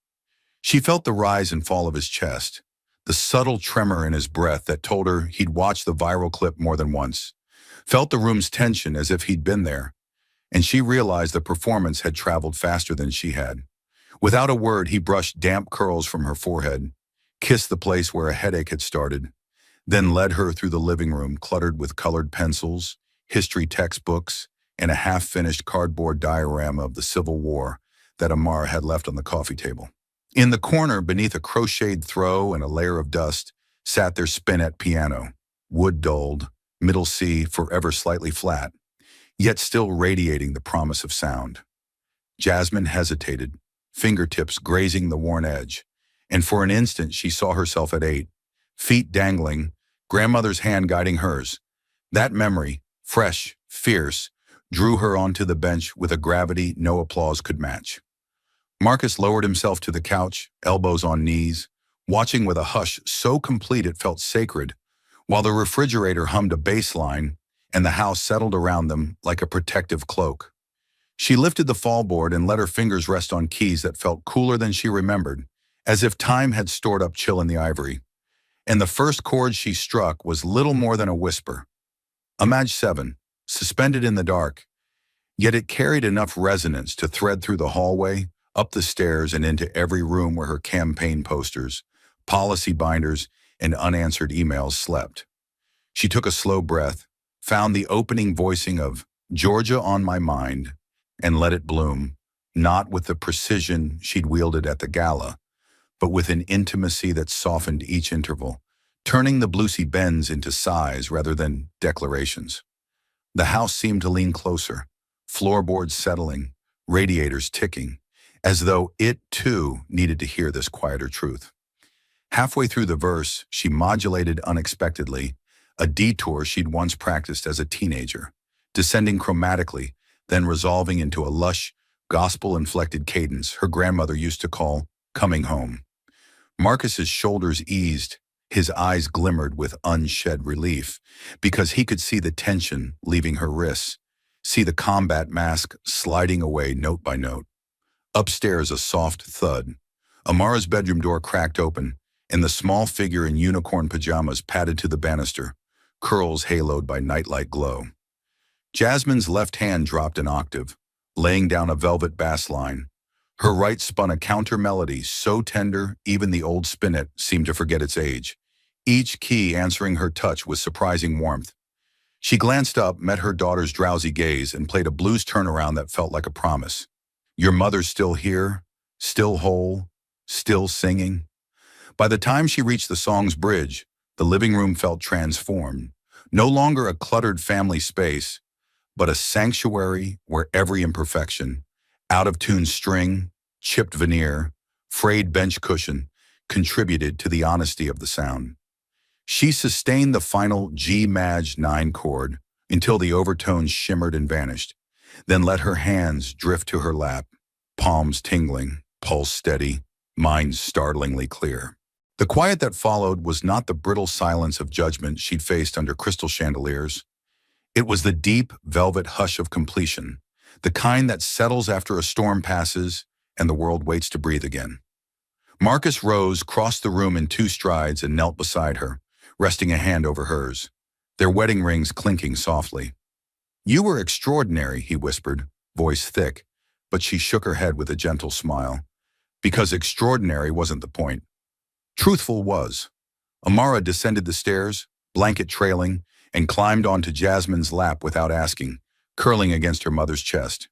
She felt the rise and fall of his chest, the subtle tremor in his breath that told her he'd watched the viral clip more than once, felt the room's tension as if he'd been there, and she realized the performance had traveled faster than she had. Without a word, he brushed damp curls from her forehead, kissed the place where a headache had started, then led her through the living room cluttered with colored pencils, history textbooks, and a half-finished cardboard diorama of the Civil War that Amara had left on the coffee table. In the corner, beneath a crocheted throw and a layer of dust, sat their spinet piano, wood dulled, middle C forever slightly flat, yet still radiating the promise of sound. Jasmine hesitated, fingertips grazing the worn edge, and for an instant she saw herself at 8, feet dangling, grandmother's hand guiding hers. That memory, fresh, fierce, drew her onto the bench with a gravity no applause could match. Marcus lowered himself to the couch, elbows on knees, watching with a hush so complete it felt sacred, while the refrigerator hummed a bass line and the house settled around them like a protective cloak. She lifted the fallboard and let her fingers rest on keys that felt cooler than she remembered, as if time had stored up chill in the ivory. And the first chord she struck was little more than a whisper. A Maj 7, suspended in the dark, yet it carried enough resonance to thread through the hallway, up the stairs, and into every room where her campaign posters, policy binders, and unanswered emails slept. She took a slow breath, found the opening voicing of Georgia on my mind, and let it bloom, not with the precision she'd wielded at the gala, but with an intimacy that softened each interval, turning the bluesy bends into sighs rather than declarations. The house seemed to lean closer, floorboards settling, radiators ticking, as though it, too, needed to hear this quieter truth. Halfway through the verse, she modulated unexpectedly, a detour she'd once practiced as a teenager, descending chromatically, then resolving into a lush, gospel-inflected cadence her grandmother used to call "coming home." Marcus's shoulders eased, his eyes glimmered with unshed relief, because he could see the tension leaving her wrists, see the combat mask sliding away note by note. Upstairs, a soft thud. Amara's bedroom door cracked open, and the small figure in unicorn pajamas padded to the banister, curls haloed by nightlight glow. Jasmine's left hand dropped an octave, laying down a velvet bass line. Her right spun a counter melody so tender even the old spinet seemed to forget its age, each key answering her touch with surprising warmth. She glanced up, met her daughter's drowsy gaze, and played a blues turnaround that felt like a promise. "Your mother's still here, still whole, still singing." By the time she reached the song's bridge, the living room felt transformed. No longer a cluttered family space, but a sanctuary where every imperfection, out-of-tune string, chipped veneer, frayed bench cushion, contributed to the honesty of the sound. She sustained the final G-Maj 9 chord until the overtones shimmered and vanished, then let her hands drift to her lap, palms tingling, pulse steady, mind startlingly clear. The quiet that followed was not the brittle silence of judgment she'd faced under crystal chandeliers. It was the deep, velvet hush of completion, the kind that settles after a storm passes and the world waits to breathe again. Marcus rose, crossed the room in 2 strides, and knelt beside her, resting a hand over hers, their wedding rings clinking softly. "You were extraordinary," he whispered, voice thick, but she shook her head with a gentle smile. Because extraordinary wasn't the point. Truthful was. Amara descended the stairs, blanket trailing, and climbed onto Jasmine's lap without asking, curling against her mother's chest.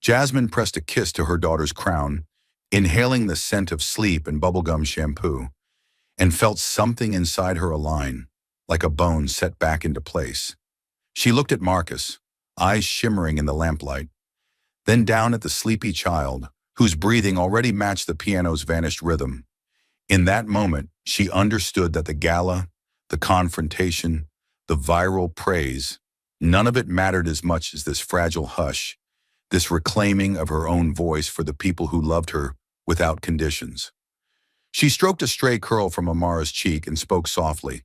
Jasmine pressed a kiss to her daughter's crown, inhaling the scent of sleep and bubblegum shampoo, and felt something inside her align, like a bone set back into place. She looked at Marcus, eyes shimmering in the lamplight, then down at the sleepy child, whose breathing already matched the piano's vanished rhythm. In that moment, she understood that the gala, the confrontation, the viral praise, none of it mattered as much as this fragile hush, this reclaiming of her own voice for the people who loved her without conditions. She stroked a stray curl from Amara's cheek and spoke softly,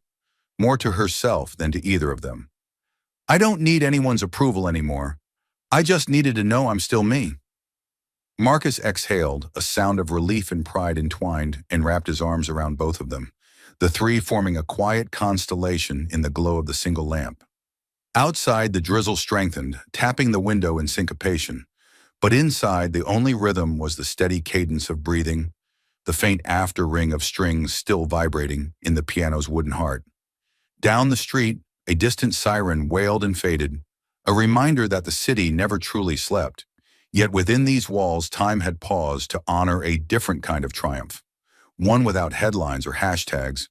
more to herself than to either of them. "I don't need anyone's approval anymore. I just needed to know I'm still me." Marcus exhaled, a sound of relief and pride entwined, and wrapped his arms around both of them, the three forming a quiet constellation in the glow of the single lamp. Outside, the drizzle strengthened, tapping the window in syncopation, but inside, the only rhythm was the steady cadence of breathing, the faint after ring of strings still vibrating in the piano's wooden heart. Down the street, a distant siren wailed and faded, a reminder that the city never truly slept. Yet within these walls, time had paused to honor a different kind of triumph, one without headlines or hashtags,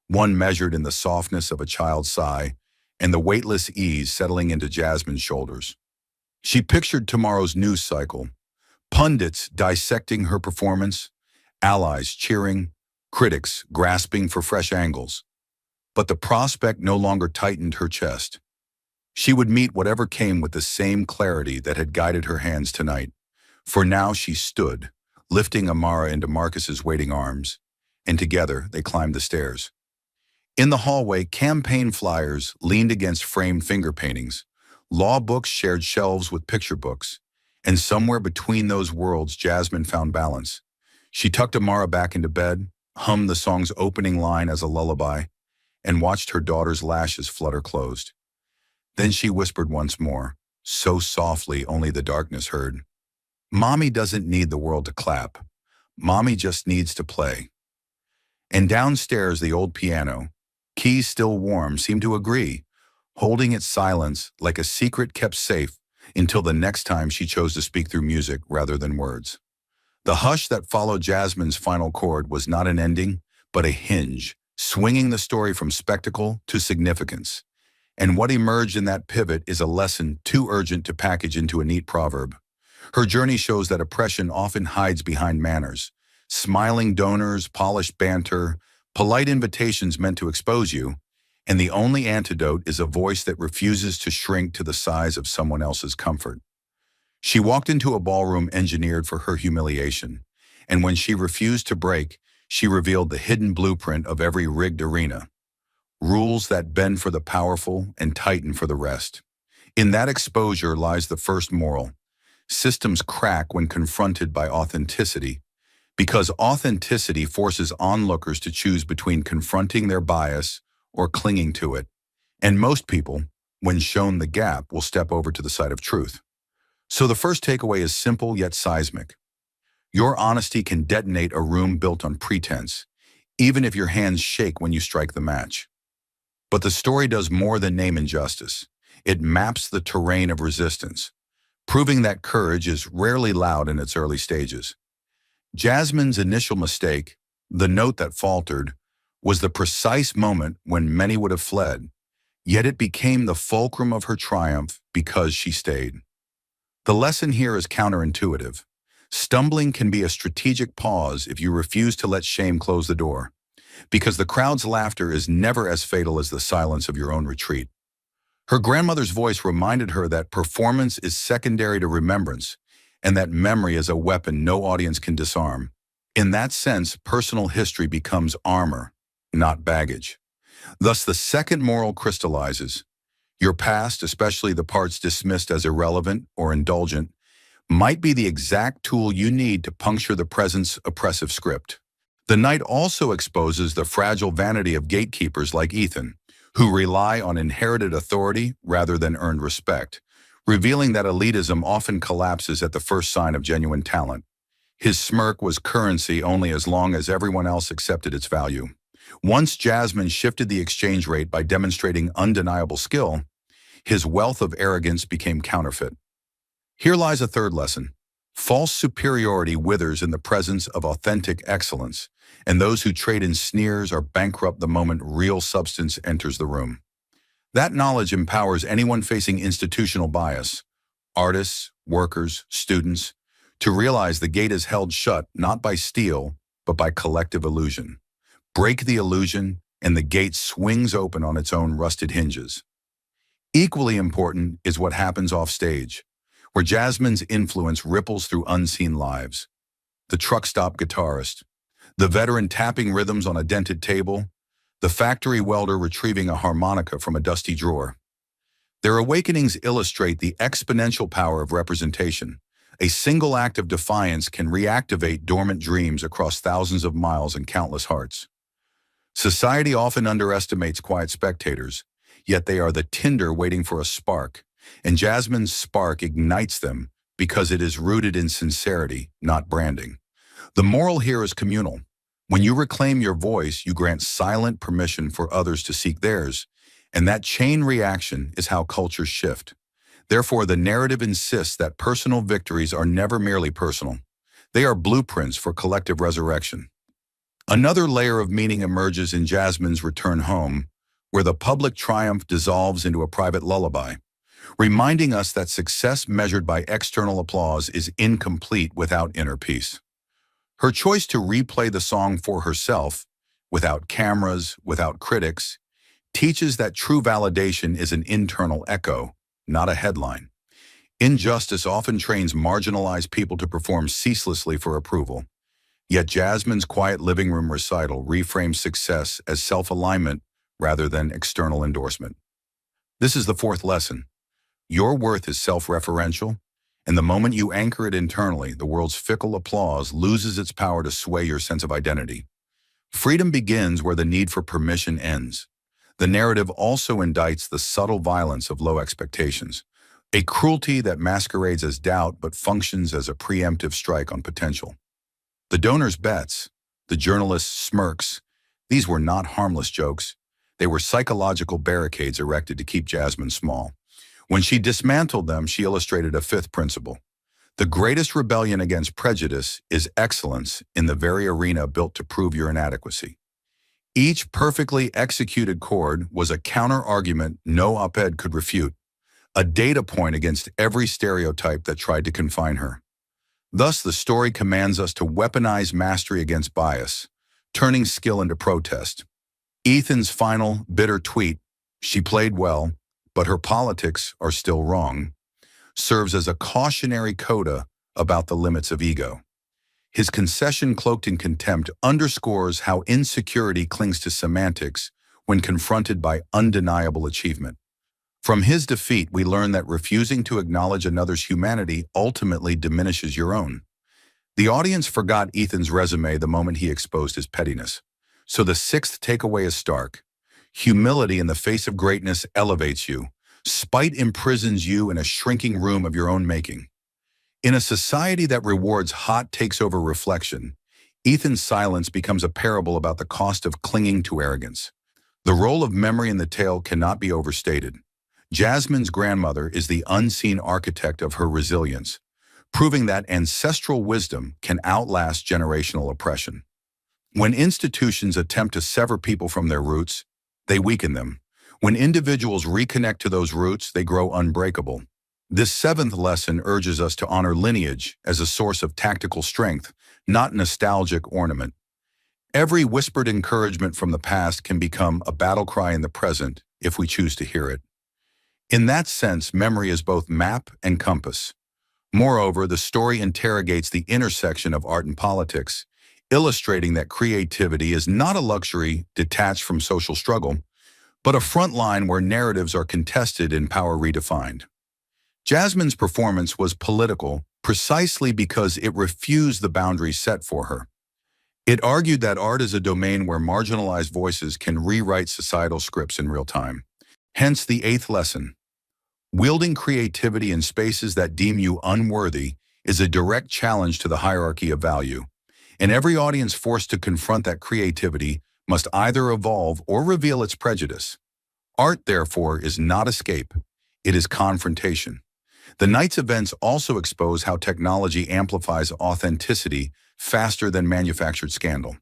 one measured in the softness of a child's sigh and the weightless ease settling into Jasmine's shoulders. She pictured tomorrow's news cycle, pundits dissecting her performance, allies cheering, critics grasping for fresh angles. But the prospect no longer tightened her chest. She would meet whatever came with the same clarity that had guided her hands tonight. For now she stood, lifting Amara into Marcus's waiting arms, and together they climbed the stairs. In the hallway, campaign flyers leaned against framed finger paintings. Law books shared shelves with picture books, and somewhere between those worlds, Jasmine found balance. She tucked Amara back into bed, hummed the song's opening line as a lullaby, and watched her daughter's lashes flutter closed. Then she whispered once more, so softly only the darkness heard, "Mommy doesn't need the world to clap. Mommy just needs to play." And downstairs, the old piano, keys still warm, seemed to agree, holding its silence like a secret kept safe until the next time she chose to speak through music rather than words. The hush that followed Jasmine's final chord was not an ending, but a hinge, swinging the story from spectacle to significance. And what emerged in that pivot is a lesson too urgent to package into a neat proverb. Her journey shows that oppression often hides behind manners, smiling donors, polished banter, polite invitations meant to expose you, and the only antidote is a voice that refuses to shrink to the size of someone else's comfort. She walked into a ballroom engineered for her humiliation, and when she refused to break, she revealed the hidden blueprint of every rigged arena. Rules that bend for the powerful and tighten for the rest. In that exposure lies the first moral. Systems crack when confronted by authenticity, because authenticity forces onlookers to choose between confronting their bias or clinging to it. And most people, when shown the gap, will step over to the side of truth. So the first takeaway is simple yet seismic. Your honesty can detonate a room built on pretense, even if your hands shake when you strike the match. But the story does more than name injustice. It maps the terrain of resistance, proving that courage is rarely loud in its early stages. Jasmine's initial mistake, the note that faltered, was the precise moment when many would have fled, yet it became the fulcrum of her triumph because she stayed. The lesson here is counterintuitive. Stumbling can be a strategic pause if you refuse to let shame close the door, because the crowd's laughter is never as fatal as the silence of your own retreat. Her grandmother's voice reminded her that performance is secondary to remembrance, and that memory is a weapon no audience can disarm. In that sense, personal history becomes armor, not baggage. Thus, the second moral crystallizes. Your past, especially the parts dismissed as irrelevant or indulgent, might be the exact tool you need to puncture the present's oppressive script. The night also exposes the fragile vanity of gatekeepers like Ethan, who rely on inherited authority rather than earned respect, revealing that elitism often collapses at the first sign of genuine talent. His smirk was currency only as long as everyone else accepted its value. Once Jasmine shifted the exchange rate by demonstrating undeniable skill, his wealth of arrogance became counterfeit. Here lies a third lesson. False superiority withers in the presence of authentic excellence, and those who trade in sneers are bankrupt the moment real substance enters the room. That knowledge empowers anyone facing institutional bias, artists, workers, students, to realize the gate is held shut not by steel, but by collective illusion. Break the illusion, and the gate swings open on its own rusted hinges. Equally important is what happens off stage, where Jasmine's influence ripples through unseen lives. The truck stop guitarist, the veteran tapping rhythms on a dented table, the factory welder retrieving a harmonica from a dusty drawer. Their awakenings illustrate the exponential power of representation. A single act of defiance can reactivate dormant dreams across thousands of miles and countless hearts. Society often underestimates quiet spectators, yet they are the tinder waiting for a spark, and Jasmine's spark ignites them because it is rooted in sincerity, not branding. The moral here is communal. When you reclaim your voice, you grant silent permission for others to seek theirs, and that chain reaction is how cultures shift. Therefore, the narrative insists that personal victories are never merely personal. They are blueprints for collective resurrection. Another layer of meaning emerges in Jasmine's return home, where the public triumph dissolves into a private lullaby, reminding us that success measured by external applause is incomplete without inner peace. Her choice to replay the song for herself, without cameras, without critics, teaches that true validation is an internal echo, not a headline. Injustice often trains marginalized people to perform ceaselessly for approval. Yet Jasmine's quiet living room recital reframes success as self-alignment rather than external endorsement. This is the fourth lesson. Your worth is self-referential, and the moment you anchor it internally, the world's fickle applause loses its power to sway your sense of identity. Freedom begins where the need for permission ends. The narrative also indicts the subtle violence of low expectations, a cruelty that masquerades as doubt but functions as a preemptive strike on potential. The donor's bets, the journalist's smirks, these were not harmless jokes. They were psychological barricades erected to keep Jasmine small. When she dismantled them, she illustrated a fifth principle. The greatest rebellion against prejudice is excellence in the very arena built to prove your inadequacy. Each perfectly executed chord was a counter-argument no op-ed could refute, a data point against every stereotype that tried to confine her. Thus, the story commands us to weaponize mastery against bias, turning skill into protest. Ethan's final, bitter tweet, "She played well, but her politics are still wrong," serves as a cautionary coda about the limits of ego. His concession cloaked in contempt underscores how insecurity clings to semantics when confronted by undeniable achievement. From his defeat, we learn that refusing to acknowledge another's humanity ultimately diminishes your own. The audience forgot Ethan's resume the moment he exposed his pettiness. So the sixth takeaway is stark. Humility in the face of greatness elevates you. Spite imprisons you in a shrinking room of your own making. In a society that rewards hot takes over reflection, Ethan's silence becomes a parable about the cost of clinging to arrogance. The role of memory in the tale cannot be overstated. Jasmine's grandmother is the unseen architect of her resilience, proving that ancestral wisdom can outlast generational oppression. When institutions attempt to sever people from their roots, they weaken them. When individuals reconnect to those roots, they grow unbreakable. This seventh lesson urges us to honor lineage as a source of tactical strength, not nostalgic ornament. Every whispered encouragement from the past can become a battle cry in the present if we choose to hear it. In that sense, memory is both map and compass. Moreover, the story interrogates the intersection of art and politics, illustrating that creativity is not a luxury detached from social struggle, but a front line where narratives are contested and power redefined. Jasmine's performance was political precisely because it refused the boundaries set for her. It argued that art is a domain where marginalized voices can rewrite societal scripts in real time. Hence the eighth lesson. Wielding creativity in spaces that deem you unworthy is a direct challenge to the hierarchy of value, and every audience forced to confront that creativity must either evolve or reveal its prejudice. Art, therefore, is not escape, it is confrontation. The night's events also expose how technology amplifies authenticity faster than manufactured scandal.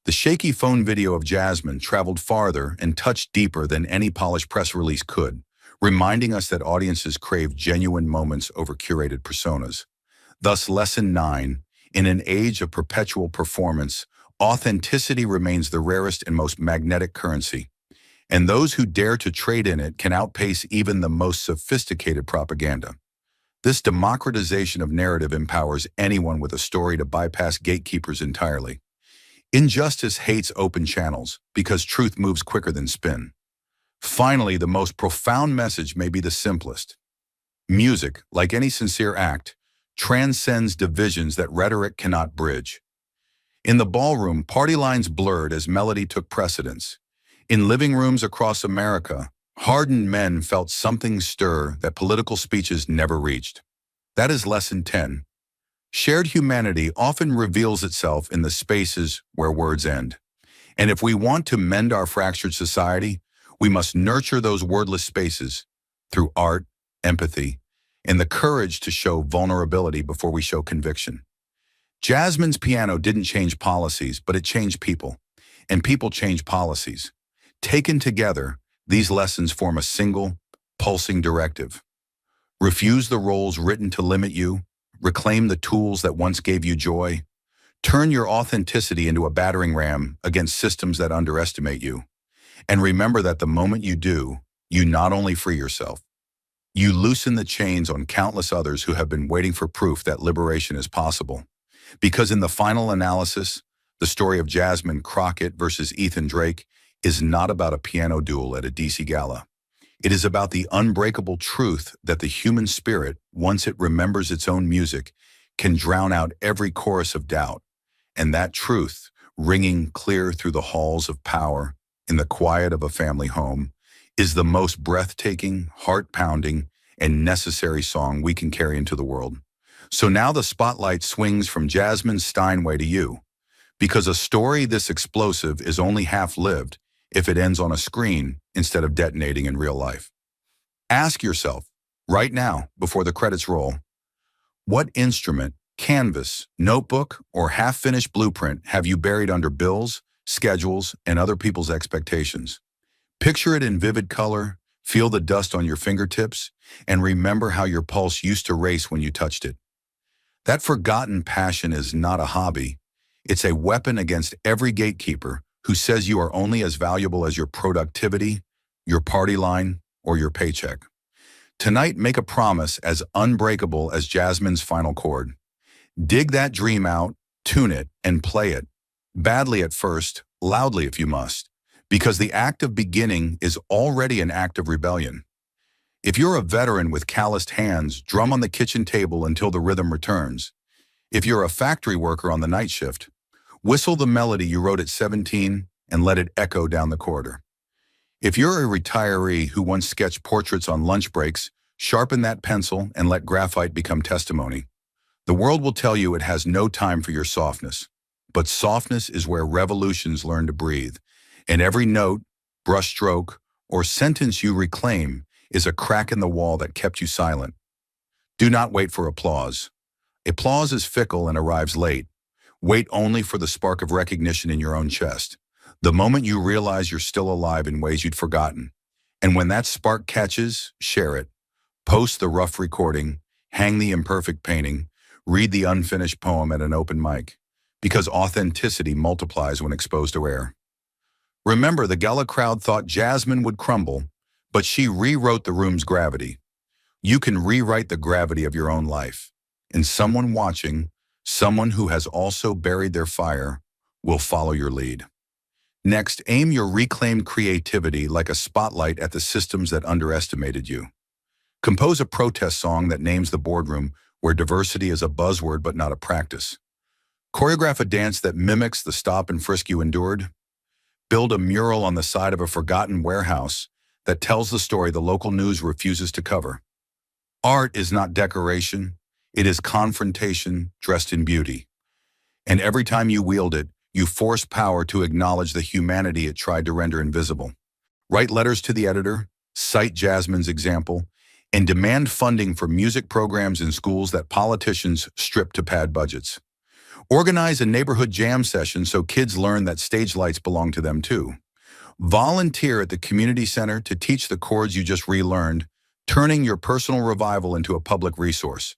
The shaky phone video of Jasmine traveled farther and touched deeper than any polished press release could, reminding us that audiences crave genuine moments over curated personas. Thus, Lesson 9, in an age of perpetual performance, authenticity remains the rarest and most magnetic currency, and those who dare to trade in it can outpace even the most sophisticated propaganda. This democratization of narrative empowers anyone with a story to bypass gatekeepers entirely. Injustice hates open channels because truth moves quicker than spin. Finally, the most profound message may be the simplest. Music, like any sincere act, transcends divisions that rhetoric cannot bridge. In the ballroom, party lines blurred as melody took precedence. In living rooms across America, hardened men felt something stir that political speeches never reached. That is Lesson 10. Shared humanity often reveals itself in the spaces where words end. And if we want to mend our fractured society, we must nurture those wordless spaces through art, empathy, and the courage to show vulnerability before we show conviction. Jasmine's piano didn't change policies, but it changed people, and people change policies. Taken together, these lessons form a single, pulsing directive. Refuse the roles written to limit you, reclaim the tools that once gave you joy, turn your authenticity into a battering ram against systems that underestimate you. And remember that the moment you do, you not only free yourself, you loosen the chains on countless others who have been waiting for proof that liberation is possible. Because in the final analysis, the story of Jasmine Crockett versus Ethan Drake is not about a piano duel at a DC gala. It is about the unbreakable truth that the human spirit, once it remembers its own music, can drown out every chorus of doubt. And that truth, ringing clear through the halls of power in the quiet of a family home, is the most breathtaking, heart-pounding, and necessary song we can carry into the world. So now the spotlight swings from Jasmine Steinway to you, because a story this explosive is only half-lived if it ends on a screen instead of detonating in real life. Ask yourself, right now, before the credits roll, what instrument, canvas, notebook, or half-finished blueprint have you buried under bills, schedules, and other people's expectations? Picture it in vivid color, feel the dust on your fingertips, and remember how your pulse used to race when you touched it. That forgotten passion is not a hobby. It's a weapon against every gatekeeper who says you are only as valuable as your productivity, your party line, or your paycheck. Tonight, make a promise as unbreakable as Jasmine's final chord. Dig that dream out, tune it, and play it. Badly at first, loudly if you must, because the act of beginning is already an act of rebellion. If you're a veteran with calloused hands, drum on the kitchen table until the rhythm returns. If you're a factory worker on the night shift, whistle the melody you wrote at 17 and let it echo down the corridor. If you're a retiree who once sketched portraits on lunch breaks, sharpen that pencil and let graphite become testimony. The world will tell you it has no time for your softness, but softness is where revolutions learn to breathe, and every note, brushstroke, or sentence you reclaim is a crack in the wall that kept you silent. Do not wait for applause. Applause is fickle and arrives late. Wait only for the spark of recognition in your own chest, the moment you realize you're still alive in ways you'd forgotten. And when that spark catches, share it. Post the rough recording, hang the imperfect painting, read the unfinished poem at an open mic, because authenticity multiplies when exposed to air. Remember, the gala crowd thought Jasmine would crumble, but she rewrote the room's gravity. You can rewrite the gravity of your own life, and someone watching, someone who has also buried their fire, will follow your lead. Next, aim your reclaimed creativity like a spotlight at the systems that underestimated you. Compose a protest song that names the boardroom where diversity is a buzzword but not a practice. Choreograph a dance that mimics the stop and frisk you endured. Build a mural on the side of a forgotten warehouse that tells the story the local news refuses to cover. Art is not decoration, it is confrontation dressed in beauty. And every time you wield it, you force power to acknowledge the humanity it tried to render invisible. Write letters to the editor, cite Jasmine's example, and demand funding for music programs in schools that politicians strip to pad budgets. Organize a neighborhood jam session so kids learn that stage lights belong to them too. Volunteer at the community center to teach the chords you just relearned, turning your personal revival into a public resource.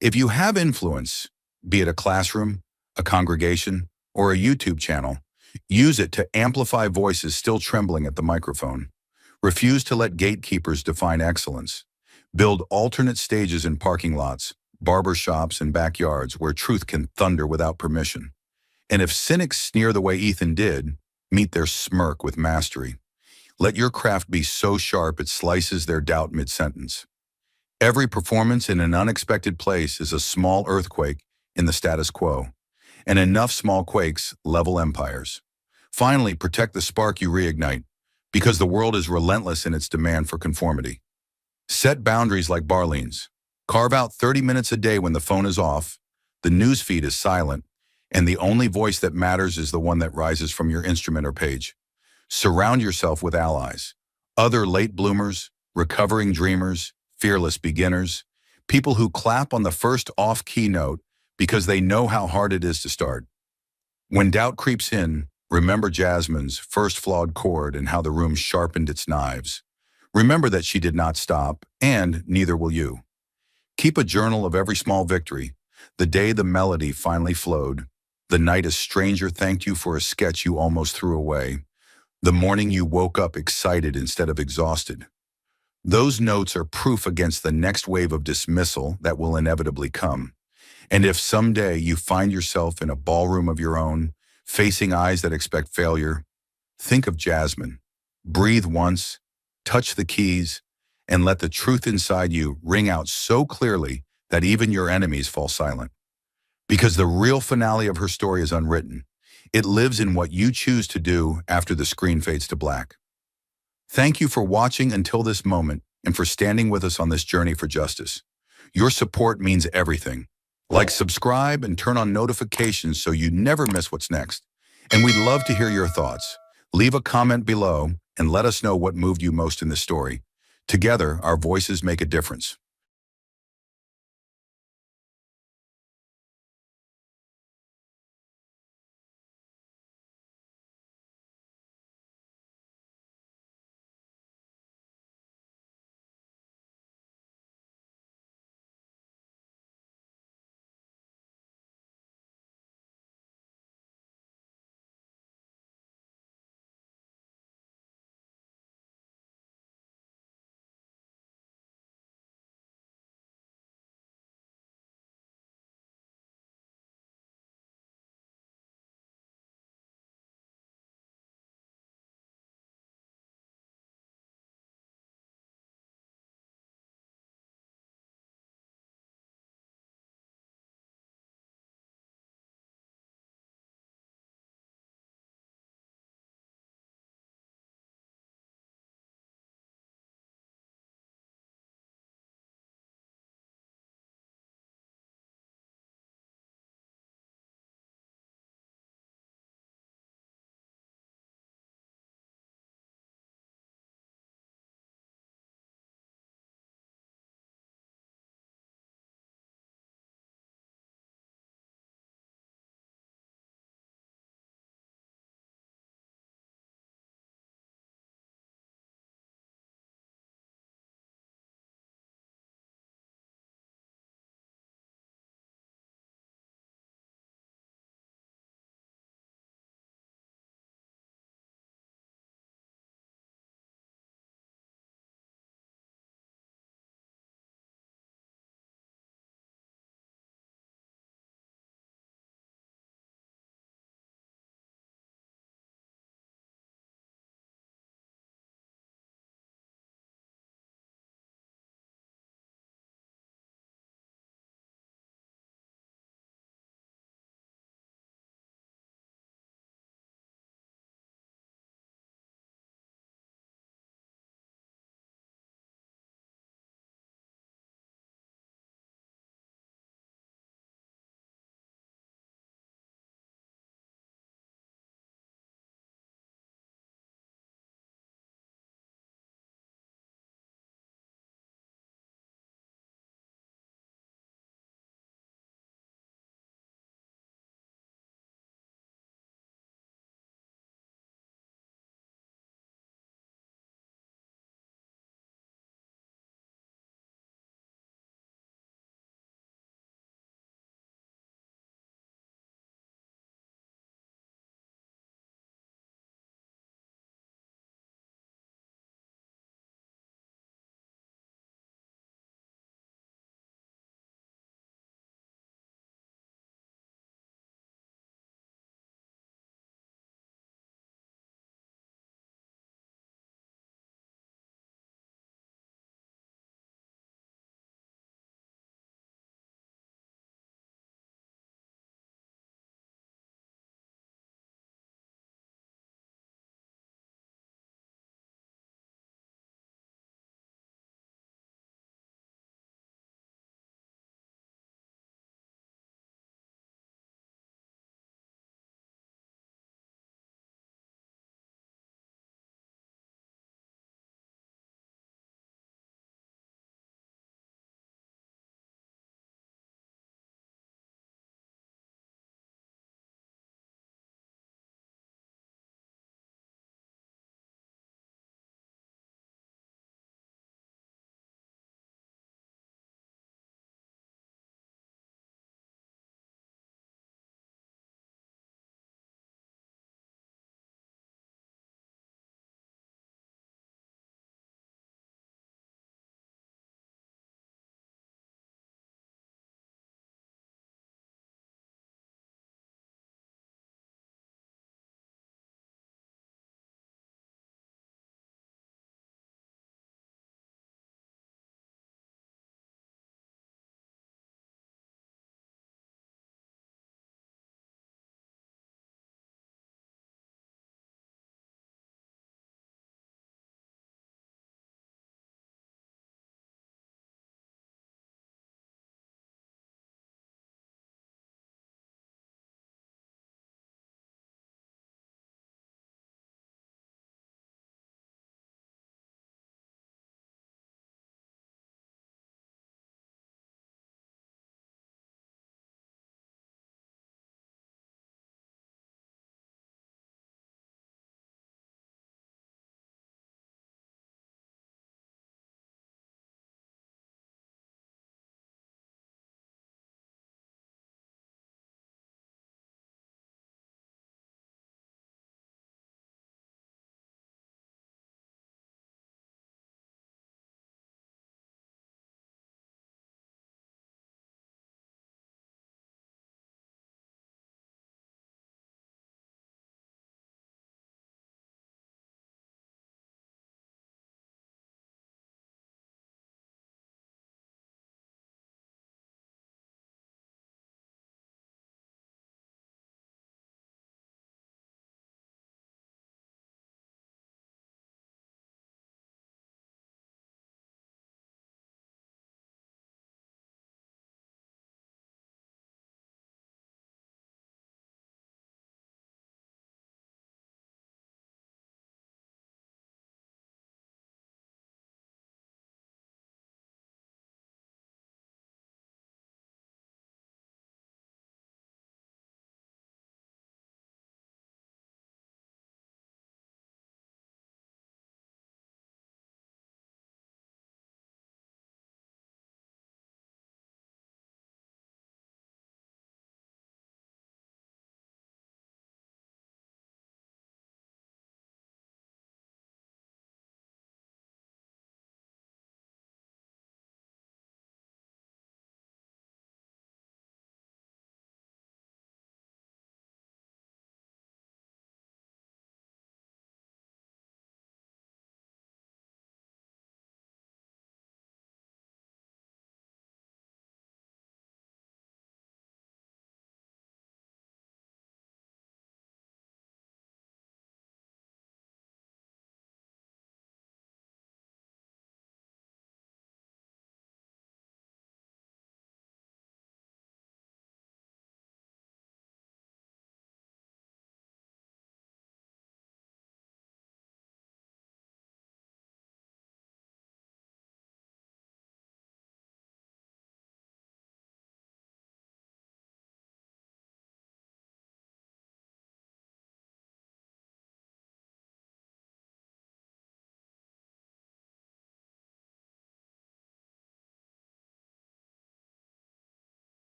If you have influence, be it a classroom, a congregation, or a YouTube channel, use it to amplify voices still trembling at the microphone. Refuse to let gatekeepers define excellence. Build alternate stages in parking lots, barber shops, and backyards where truth can thunder without permission. And if cynics sneer the way Ethan did, meet their smirk with mastery. Let your craft be so sharp it slices their doubt mid-sentence. Every performance in an unexpected place is a small earthquake in the status quo, and enough small quakes level empires. Finally, protect the spark you reignite, because the world is relentless in its demand for conformity. Set boundaries like Barlene's. Carve out 30 minutes a day when the phone is off, the newsfeed is silent, and the only voice that matters is the one that rises from your instrument or page. Surround yourself with allies, other late bloomers, recovering dreamers, fearless beginners, people who clap on the first off-key note because they know how hard it is to start. When doubt creeps in, remember Jasmine's first flawed chord and how the room sharpened its knives. Remember that she did not stop, and neither will you. Keep a journal of every small victory, the day the melody finally flowed, the night a stranger thanked you for a sketch you almost threw away, the morning you woke up excited instead of exhausted. Those notes are proof against the next wave of dismissal that will inevitably come. And if someday you find yourself in a ballroom of your own, facing eyes that expect failure, think of Jasmine. Breathe once, touch the keys, and let the truth inside you ring out so clearly that even your enemies fall silent. Because the real finale of her story is unwritten. It lives in what you choose to do after the screen fades to black. Thank you for watching until this moment and for standing with us on this journey for justice. Your support means everything. Like, subscribe, and turn on notifications so you never miss what's next. And we'd love to hear your thoughts. Leave a comment below and let us know what moved you most in this story. Together, our voices make a difference.